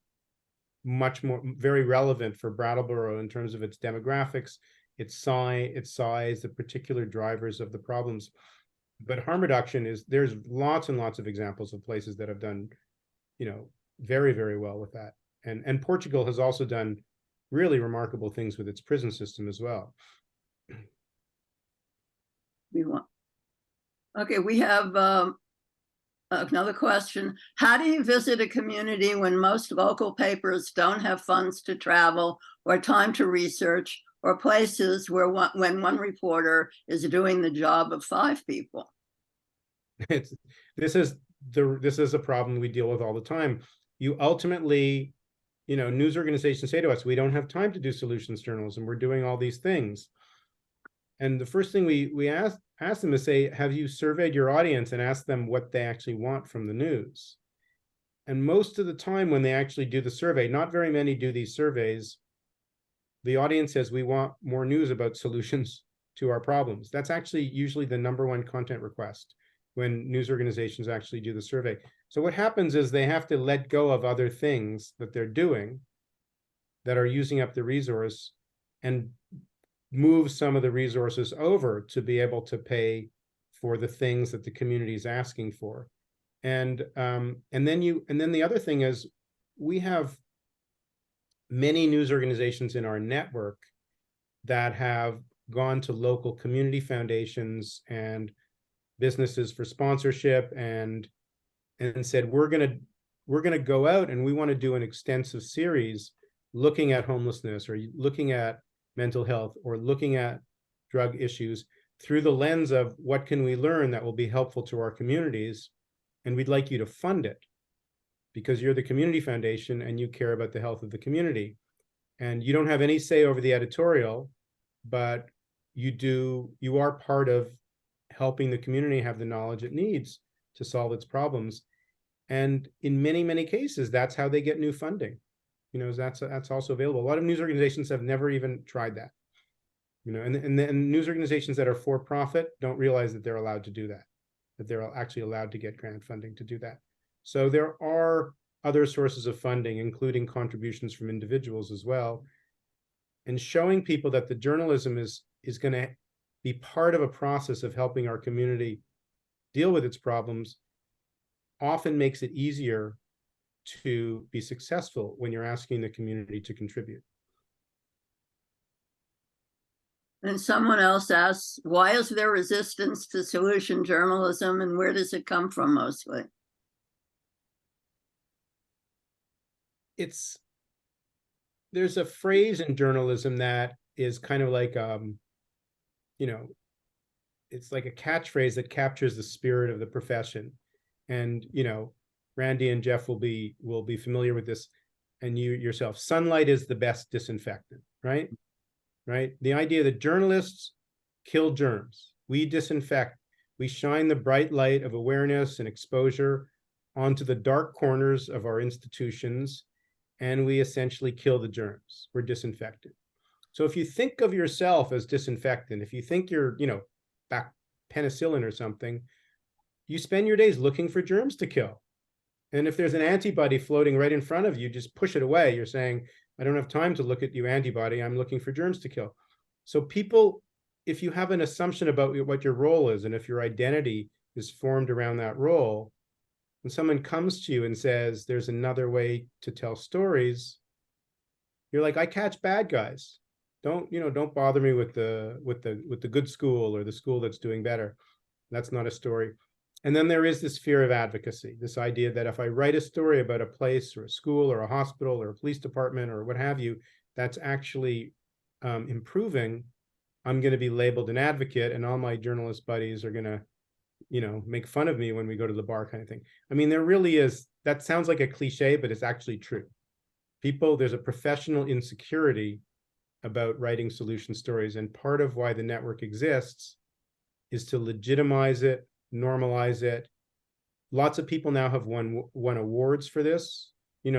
much more, very relevant for Brattleboro in terms of its demographics, its size, the particular drivers of the problems. But harm reduction there's lots and lots of examples of places that have done, very, very well with that. And Portugal has also done really remarkable things with its prison system as well. Okay, we have another question. How do you visit a community when most local papers don't have funds to travel or time to research, or places where when one reporter is doing the job of 5 people? This is a problem we deal with all the time. You ultimately, news organizations say to us, we don't have time to do solutions journalism. We're doing all these things. And the first thing we ask them is say, have you surveyed your audience and asked them what they actually want from the news? And most of the time when they actually do the survey, not very many do these surveys, the audience says, we want more news about solutions to our problems. That's actually usually the #1 content request when news organizations actually do the survey. So what happens is they have to let go of other things that they're doing that are using up the resource, and move some of the resources over to be able to pay for the things that the community is asking for. And then the other thing is, we have many news organizations in our network that have gone to local community foundations and businesses for sponsorship and said, we're gonna go out and we want to do an extensive series looking at homelessness, or looking at mental health, or looking at drug issues through the lens of what can we learn that will be helpful to our communities, and we'd like you to fund it because you're the community foundation and you care about the health of the community. And you don't have any say over the editorial, but you are part of helping the community have the knowledge it needs to solve its problems. And in many, many cases, that's how they get new funding. That's also available. A lot of news organizations have never even tried that. And news organizations that are for profit don't realize that they're allowed to do that they're actually allowed to get grant funding to do that. So there are other sources of funding, including contributions from individuals as well. And showing people that the journalism is going to be part of a process of helping our community deal with its problems often makes it easier to be successful when you're asking the community to contribute. And someone else asks, why is there resistance to solution journalism, and where does it come from mostly? There's a phrase in journalism that is kind of like, it's like a catchphrase that captures the spirit of the profession. And, Randy and Jeff will be familiar with this, and you yourself. Sunlight is the best disinfectant, right? Right? The idea that journalists kill germs. We disinfect. We shine the bright light of awareness and exposure onto the dark corners of our institutions, and we essentially kill the germs. We're disinfected. So if you think of yourself as disinfectant, if you think you're, back penicillin or something, you spend your days looking for germs to kill. And if there's an antibody floating right in front of you, just push it away. You're saying, I don't have time to look at you, antibody. I'm looking for germs to kill. So people, if you have an assumption about what your role is, and if your identity is formed around that role, when someone comes to you and says, there's another way to tell stories, you're like, I catch bad guys. Don't bother me with the good school or the school that's doing better. That's not a story. And then there is this fear of advocacy, this idea that if I write a story about a place or a school or a hospital or a police department or what have you, that's actually improving, I'm going to be labeled an advocate, and all my journalist buddies are going to, make fun of me when we go to the bar, kind of thing. I mean, there really is, that sounds like a cliche, but it's actually true. There's a professional insecurity about writing solution stories. And part of why the network exists is to legitimize it, normalize it. Lots of people now have won awards for this,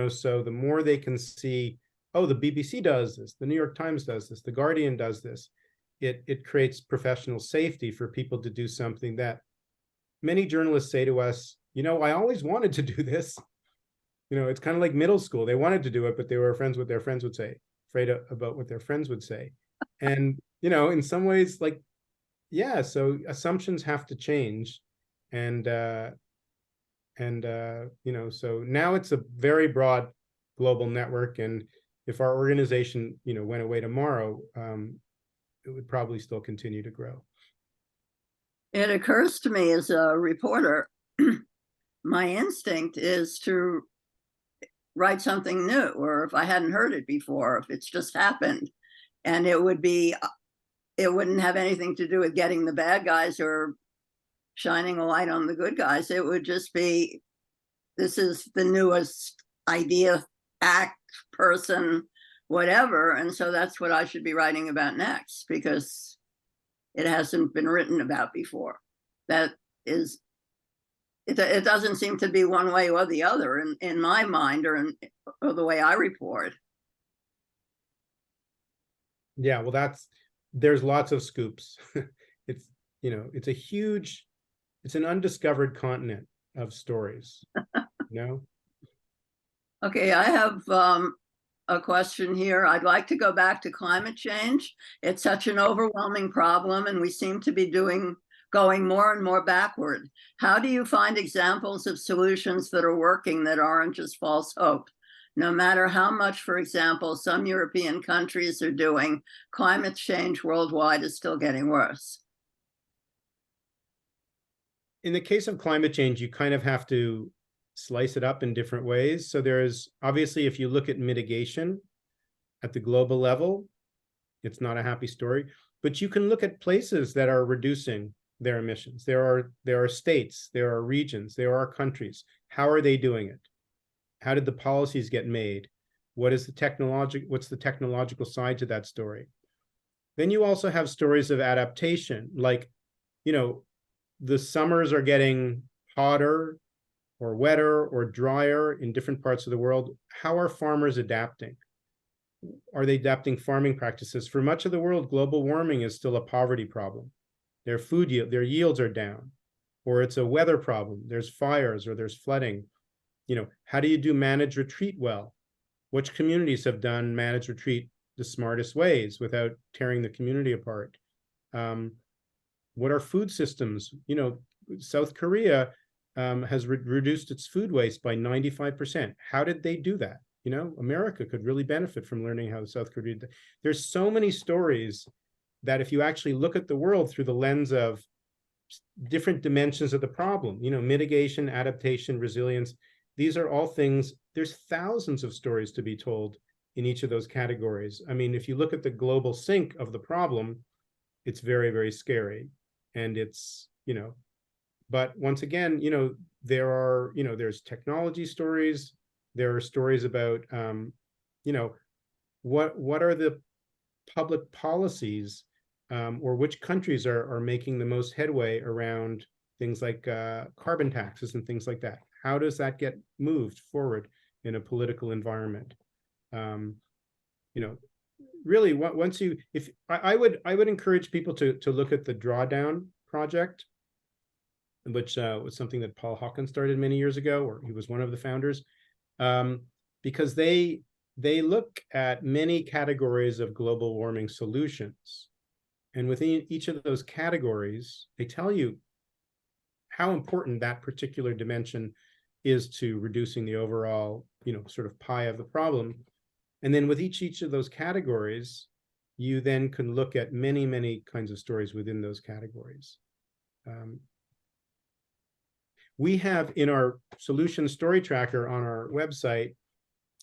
so the more they can see, oh, the BBC does this, the New York Times does this, the Guardian does this, it creates professional safety for people to do something that many journalists say to us, I always wanted to do this. It's kind of like middle school. They wanted to do it, but they were afraid what their friends would say, about what their friends would say. And, in some ways, like, yeah, so assumptions have to change. And so now it's a very broad global network. And if our organization, went away tomorrow, it would probably still continue to grow. It occurs to me as a reporter, my instinct is to write something new, or if I hadn't heard it before, if it's just happened, and it wouldn't have anything to do with getting the bad guys or shining a light on the good guys. It would just be, this is the newest idea, act, person, whatever. And so that's what I should be writing about next, because it hasn't been written about before. That is, it doesn't seem to be one way or the other in my mind, or the way I report. Yeah, well, there's lots of scoops. It's it's an undiscovered continent of stories. Okay, I have a question here. I'd like to go back to climate change. It's such an overwhelming problem, and we seem to be going more and more backward. How do you find examples of solutions that are working, that aren't just false hope? No matter how much, for example, some European countries are doing, climate change worldwide is still getting worse. In the case of climate change, you kind of have to slice it up in different ways. So there's obviously, if you look at mitigation at the global level, it's not a happy story, but you can look at places that are reducing their emissions. There are states, there are regions, there are countries. How are they doing it? How did the policies get made? what's the technological side to that story? Then you also have stories of adaptation, like, the summers are getting hotter or wetter or drier in different parts of the world. How are farmers adapting? Are they adapting farming practices? For much of the world, global warming is still a poverty problem. Their yields are down, or it's a weather problem. There's fires or there's flooding. How do you manage retreat well? Which communities have done manage retreat the smartest ways without tearing the community apart? What are food systems? South Korea has reduced its food waste by 95%. How did they do that? America could really benefit from learning how South Korea did. There's so many stories that if you actually look at the world through the lens of different dimensions of the problem, mitigation, adaptation, resilience, these are all things, there's thousands of stories to be told in each of those categories. I mean, if you look at the global sink of the problem, it's very, very scary. And it's, but once again, there's technology stories. There are stories about, what are the public policies, or which countries are making the most headway around things like carbon taxes and things like that. How does that get moved forward in a political environment? Really, once I would encourage people to look at the Drawdown project, which was something that Paul Hawkins started many years ago, or he was one of the founders, because they look at many categories of global warming solutions. And within each of those categories, they tell you how important that particular dimension is to reducing the overall, sort of pie of the problem. And then with each of those categories, you then can look at many, many kinds of stories within those categories. We have in our solution story tracker on our website,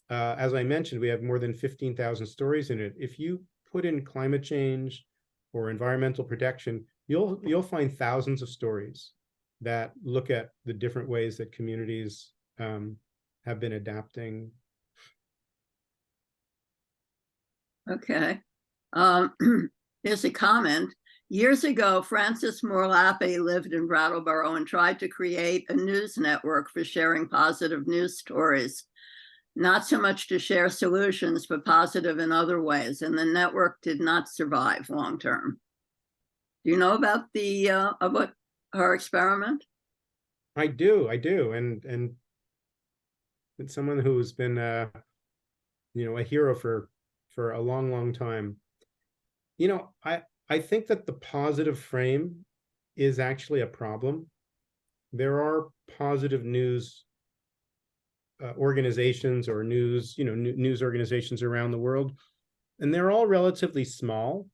as I mentioned, we have more than 15,000 stories in it. If you put in climate change or environmental protection, you'll find thousands of stories that look at the different ways that communities have been adapting. Okay. Here's a comment. Years ago, Francis Moore-Lappe lived in Brattleboro and tried to create a news network for sharing positive news stories. Not so much to share solutions, but positive in other ways. And the network did not survive long term. Do you know about about her experiment? I do. And it's someone who's been a hero for a long, long time. I think that the positive frame is actually a problem. There are positive news organizations or news organizations around the world, and they're all relatively small.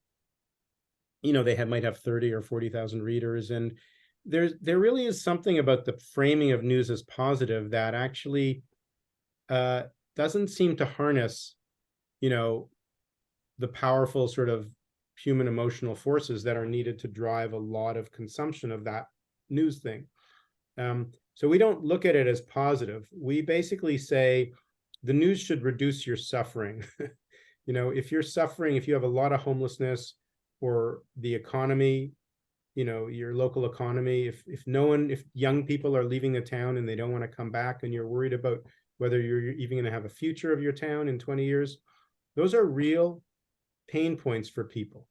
They might have 30 or 40,000 readers, and there really is something about the framing of news as positive that actually doesn't seem to harness, the powerful sort of human emotional forces that are needed to drive a lot of consumption of that news thing. So we don't look at it as positive. We basically say the news should reduce your suffering. If you're suffering, if you have a lot of homelessness, or the economy, your local economy, if young people are leaving the town and they don't want to come back, and you're worried about whether you're even going to have a future of your town in 20 years, those are real pain points for people.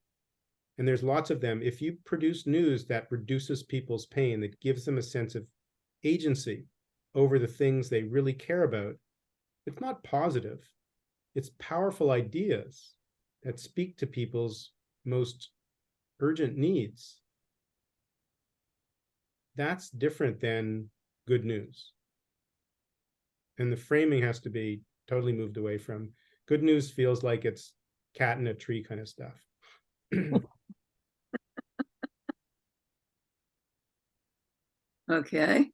And there's lots of them. If you produce news that reduces people's pain, that gives them a sense of agency over the things they really care about, it's not positive. It's powerful ideas that speak to people's most urgent needs. That's different than good news. And the framing has to be totally moved away from good news. Feels like it's cat in a tree kind of stuff. Okay.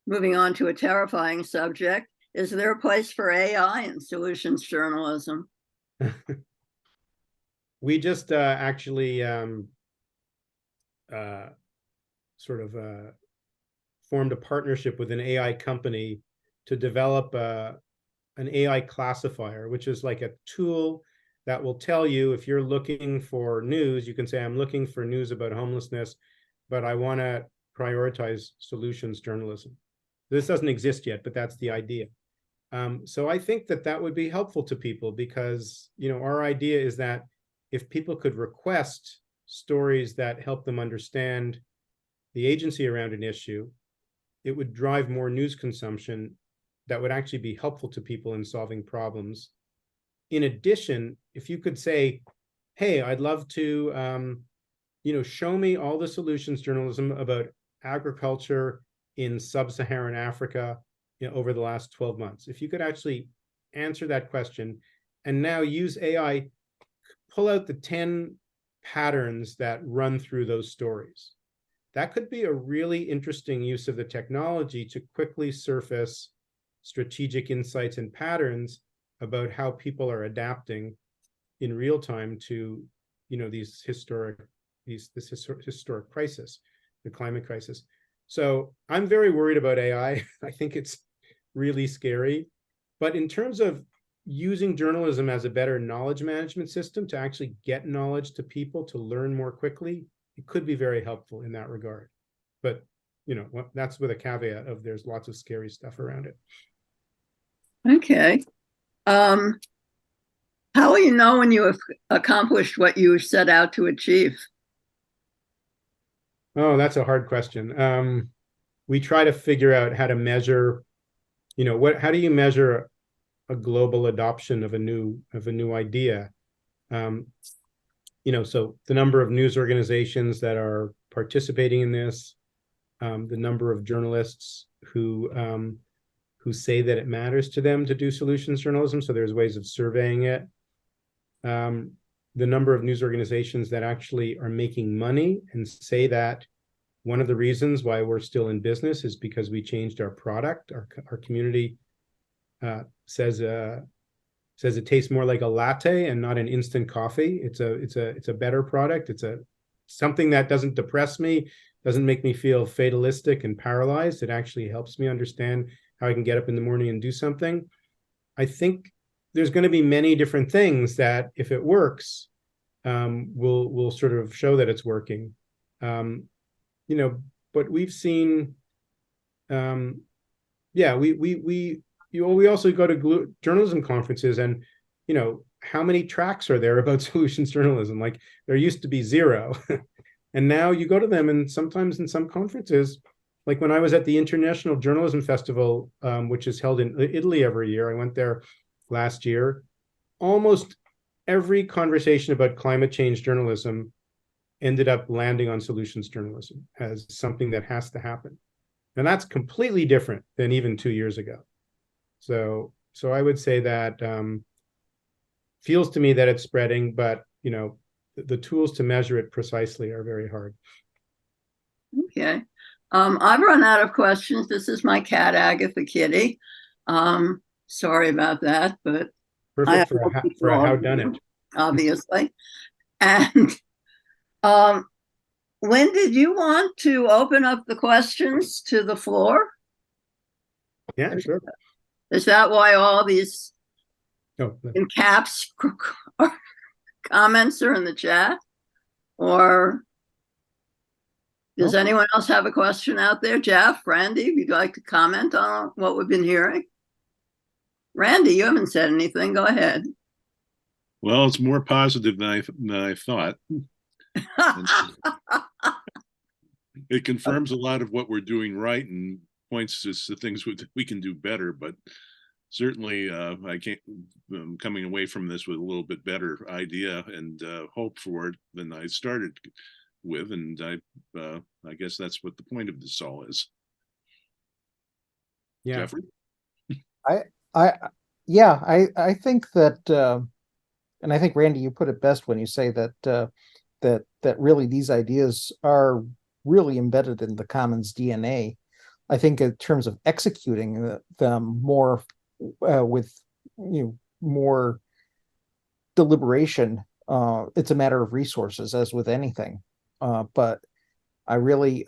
Moving on to a terrifying subject. Is there a place for AI in solutions journalism? We just actually sort of formed a partnership with an AI company to develop an AI classifier, which is like a tool that will tell you if you're looking for news, you can say, I'm looking for news about homelessness, but I want to prioritize solutions journalism. This doesn't exist yet, but that's the idea. So I think that that would be helpful to people because, you know, our idea is that if people could request stories that help them understand the agency around an issue, it would drive more news consumption that would actually be helpful to people in solving problems. In addition, if you could say, hey, I'd love to, you know, show me all the solutions journalism about agriculture in sub-Saharan Africa, you know, over the last 12 months. If you could actually answer that question and now use AI, pull out the 10 patterns that run through those stories. That could be a really interesting use of the technology to quickly surface strategic insights and patterns about how people are adapting in real time to, you know, this historic crisis, the climate crisis. So I'm very worried about AI. I think it's really scary. But in terms of using journalism as a better knowledge management system to actually get knowledge to people to learn more quickly, it could be very helpful in that regard. But, you know, that's with a caveat of there's lots of scary stuff around it. Okay. How will you know when you have accomplished what you set out to achieve? Oh, that's a hard question. We try to figure out how to measure, you know, how do you measure a global adoption of a new idea? You know, so the number of news organizations that are participating in this, the number of journalists who say that it matters to them to do solutions journalism. So there's ways of surveying it. The number of news organizations that actually are making money and say that one of the reasons why we're still in business is because we changed our product. Our community says it tastes more like a latte and not an instant coffee. It's a better product. It's something that doesn't depress me, doesn't make me feel fatalistic and paralyzed. It actually helps me understand how I can get up in the morning and do something. I think there's going to be many different things that, if it works, will sort of show that it's working. You know, but we've seen, yeah, we also go to journalism conferences, and you know, how many tracks are there about solutions journalism? Like there used to be 0, and now you go to them, and sometimes in some conferences, like when I was at the International Journalism Festival, which is held in Italy every year, I went there last year. Almost every conversation about climate change journalism ended up landing on solutions journalism as something that has to happen. And that's completely different than even 2 years ago. So I would say that feels to me that it's spreading, but you know, the tools to measure it precisely are very hard. Okay. I've run out of questions. This is my cat, Agatha Kitty. Sorry about that, but Perfect for a how done it. Obviously. And when did you want to open up the questions to the floor? Yeah, sure. Is that why all these in caps comments are in the chat? Or does anyone else have a question out there? Jeff, Randy, if you'd like to comment on what we've been hearing? Randy, you haven't said anything. Go ahead. Well, it's more positive than I thought. It confirms a lot of what we're doing right and points us to things we can do better. But certainly, I'm coming away from this with a little bit better idea and hope for it than I started with. And I guess that's what the point of this all is. Yeah. Jeffrey? I think that, and I think Randy, you put it best when you say that that really these ideas are really embedded in the Commons DNA. I think in terms of executing them more with more deliberation, it's a matter of resources, as with anything. But I really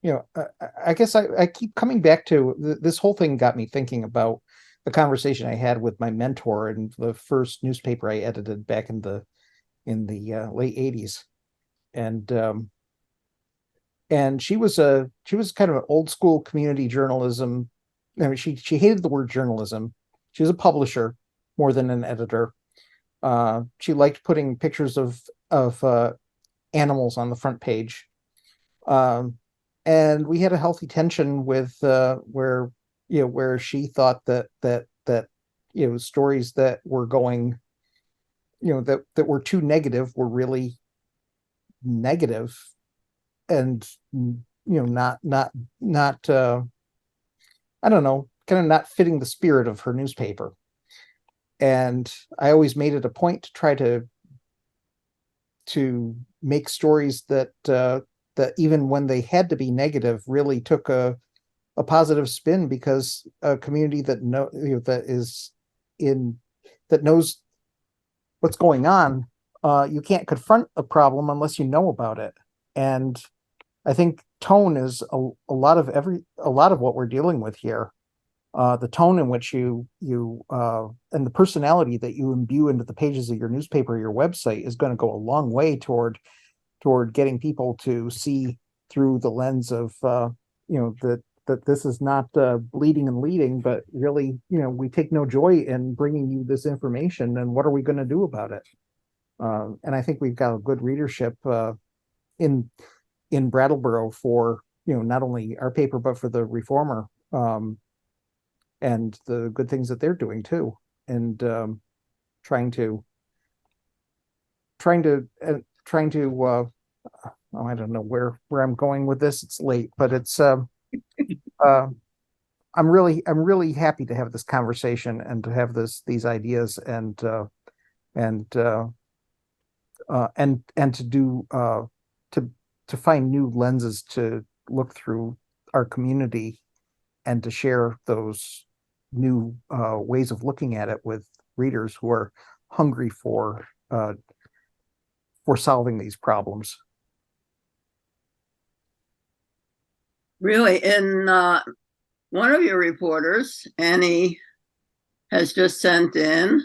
I guess I keep coming back to this whole thing got me thinking about the conversation I had with my mentor in the first newspaper I edited back in the late 80s. And she was kind of an old school community journalism. I mean, she hated the word journalism. She was a publisher more than an editor. She liked putting pictures of animals on the front page. And we had a healthy tension with where she thought that stories that were going that were too negative were really negative, and not I don't know, kind of not fitting the spirit of her newspaper. And I always made it a point to try to make stories that that even when they had to be negative really took a positive spin, because a community that that knows what's going on, you can't confront a problem unless you know about it. And I think tone is a lot of what we're dealing with here. The tone in which you and the personality that you imbue into the pages of your newspaper or your website is going to go a long way toward getting people to see through the lens of that this is not bleeding and leading, but really, we take no joy in bringing you this information, and what are we going to do about it? And I think we've got a good readership in Brattleboro for not only our paper but for the Reformer, and the good things that they're doing too, and trying to I don't know where I'm going with this. It's late, but it's I'm really happy to have this conversation and to have these ideas, and to do to find new lenses to look through our community, and to share those new ways of looking at it with readers who are hungry for solving these problems. Really, in one of your reporters, Annie, has just sent in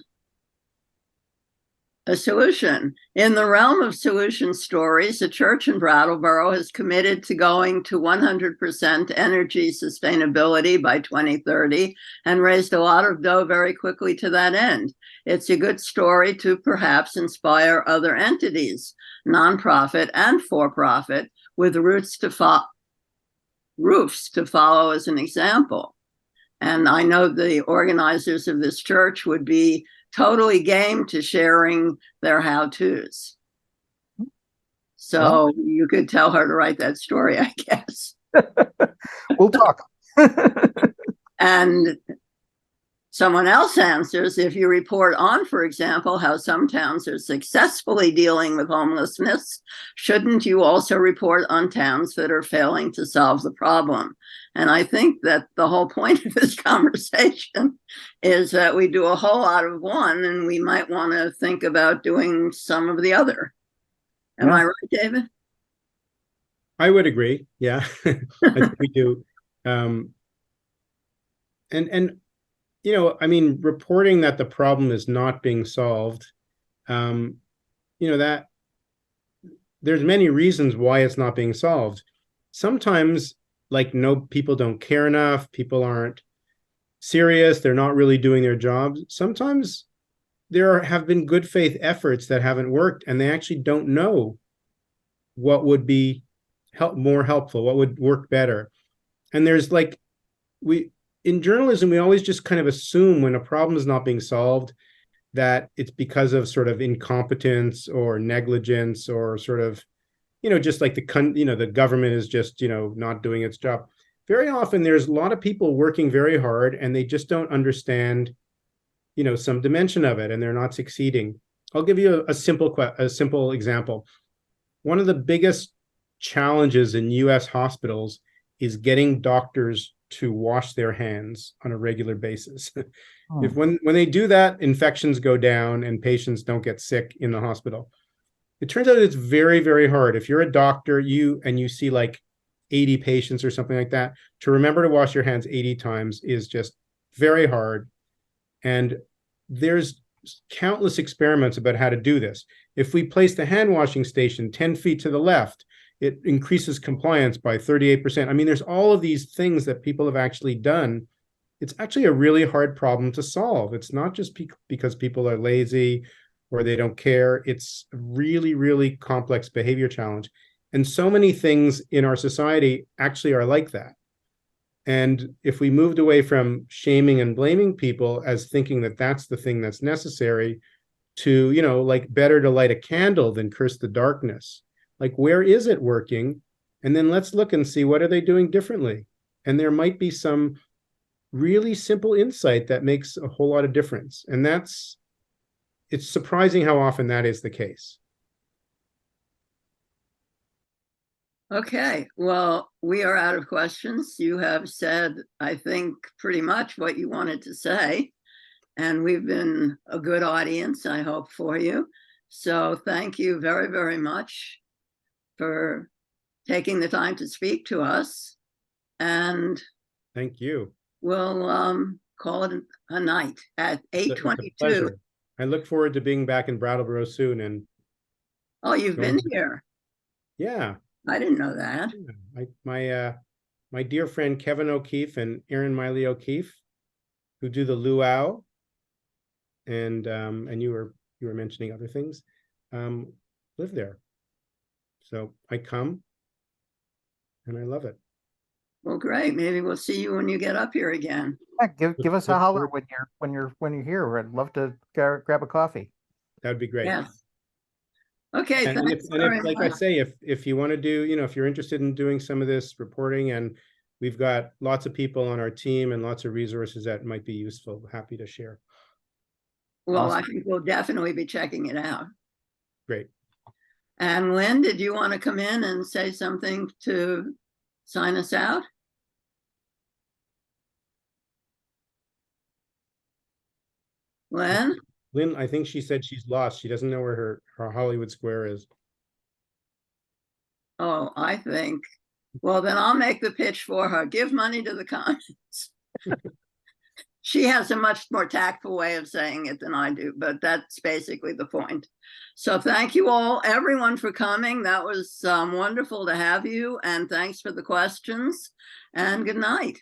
a solution. In the realm of solution stories, a church in Brattleboro has committed to going to 100% energy sustainability by 2030 and raised a lot of dough very quickly to that end. It's a good story to perhaps inspire other entities, nonprofit and for-profit, with roofs to follow as an example. And I know the organizers of this church would be totally game to sharing their how-tos. So you could tell her to write that story, I guess. We'll talk. And someone else answers, if you report on, for example, how some towns are successfully dealing with homelessness, shouldn't you also report on towns that are failing to solve the problem? And I think that the whole point of this conversation is that we do a whole lot of one, and we might want to think about doing some of the other. Am I right, David? I would agree. Yeah, I think we do. And I mean, reporting that the problem is not being solved, that there's many reasons why it's not being solved. Sometimes, people don't care enough, people aren't serious, they're not really doing their jobs. Sometimes there have been good faith efforts that haven't worked, and they actually don't know what would be more helpful, what would work better. And there's in journalism, we always just kind of assume when a problem is not being solved that it's because of sort of incompetence or negligence, or sort of, just like the government is just, not doing its job. Very often there's a lot of people working very hard and they just don't understand, some dimension of it, and they're not succeeding. I'll give you a simple example. One of the biggest challenges in US hospitals is getting doctors to wash their hands on a regular basis. If when they do that, infections go down and patients don't get sick in the hospital. It turns out it's very, very hard. If you're a doctor, you see 80 patients or something like that, to remember to wash your hands 80 times is just very hard. And there's countless experiments about how to do this. If we place the hand washing station 10 feet to the left, it increases compliance by 38%. I mean, there's all of these things that people have actually done. It's actually a really hard problem to solve. It's not just because people are lazy or they don't care. It's a really, really complex behavior challenge. And so many things in our society actually are like that. And if we moved away from shaming and blaming people as thinking that that's the thing that's necessary, to, you know, like better to light a candle than curse the darkness. Like, where is it working? And then let's look and see, what are they doing differently? And there might be some really simple insight that makes a whole lot of difference. And it's surprising how often that is the case. Okay, well, we are out of questions. You have said, I think, pretty much what you wanted to say. And we've been a good audience, I hope, for you. So thank you very, very much for taking the time to speak to us. And Thank you. we'll call it a night at It's a 8:22. pleasure. I look forward to being back in Brattleboro soon. And Oh, you've been here. yeah, I didn't know that. my dear friend Kevin O'Keefe and Erin Miley O'Keefe, who do the luau, and you were mentioning other things, live there. So I come and I love it. Well, great. Maybe we'll see you when you get up here again. Yeah, give us a Look holler forward- when you're here. I'd love to grab a coffee. That'd be great. Yes. Okay, And thanks if, very like I much. say, if you want to do, you know, if you're interested in doing some of this reporting, and we've got lots of people on our team and lots of resources that might be useful, happy to share. Well, I Awesome. think we'll definitely be checking it out. Great. And Lynn, did you want to come in and say something to sign us out? Lynn? Lynn, I think she said she's lost. She doesn't know where her Hollywood Square is. Oh, I think. Well, then I'll make the pitch for her. Give money to the Commons. She has a much more tactful way of saying it than I do, but that's basically the point. So thank you all, everyone, for coming. That was wonderful to have you, and thanks for the questions, and good night.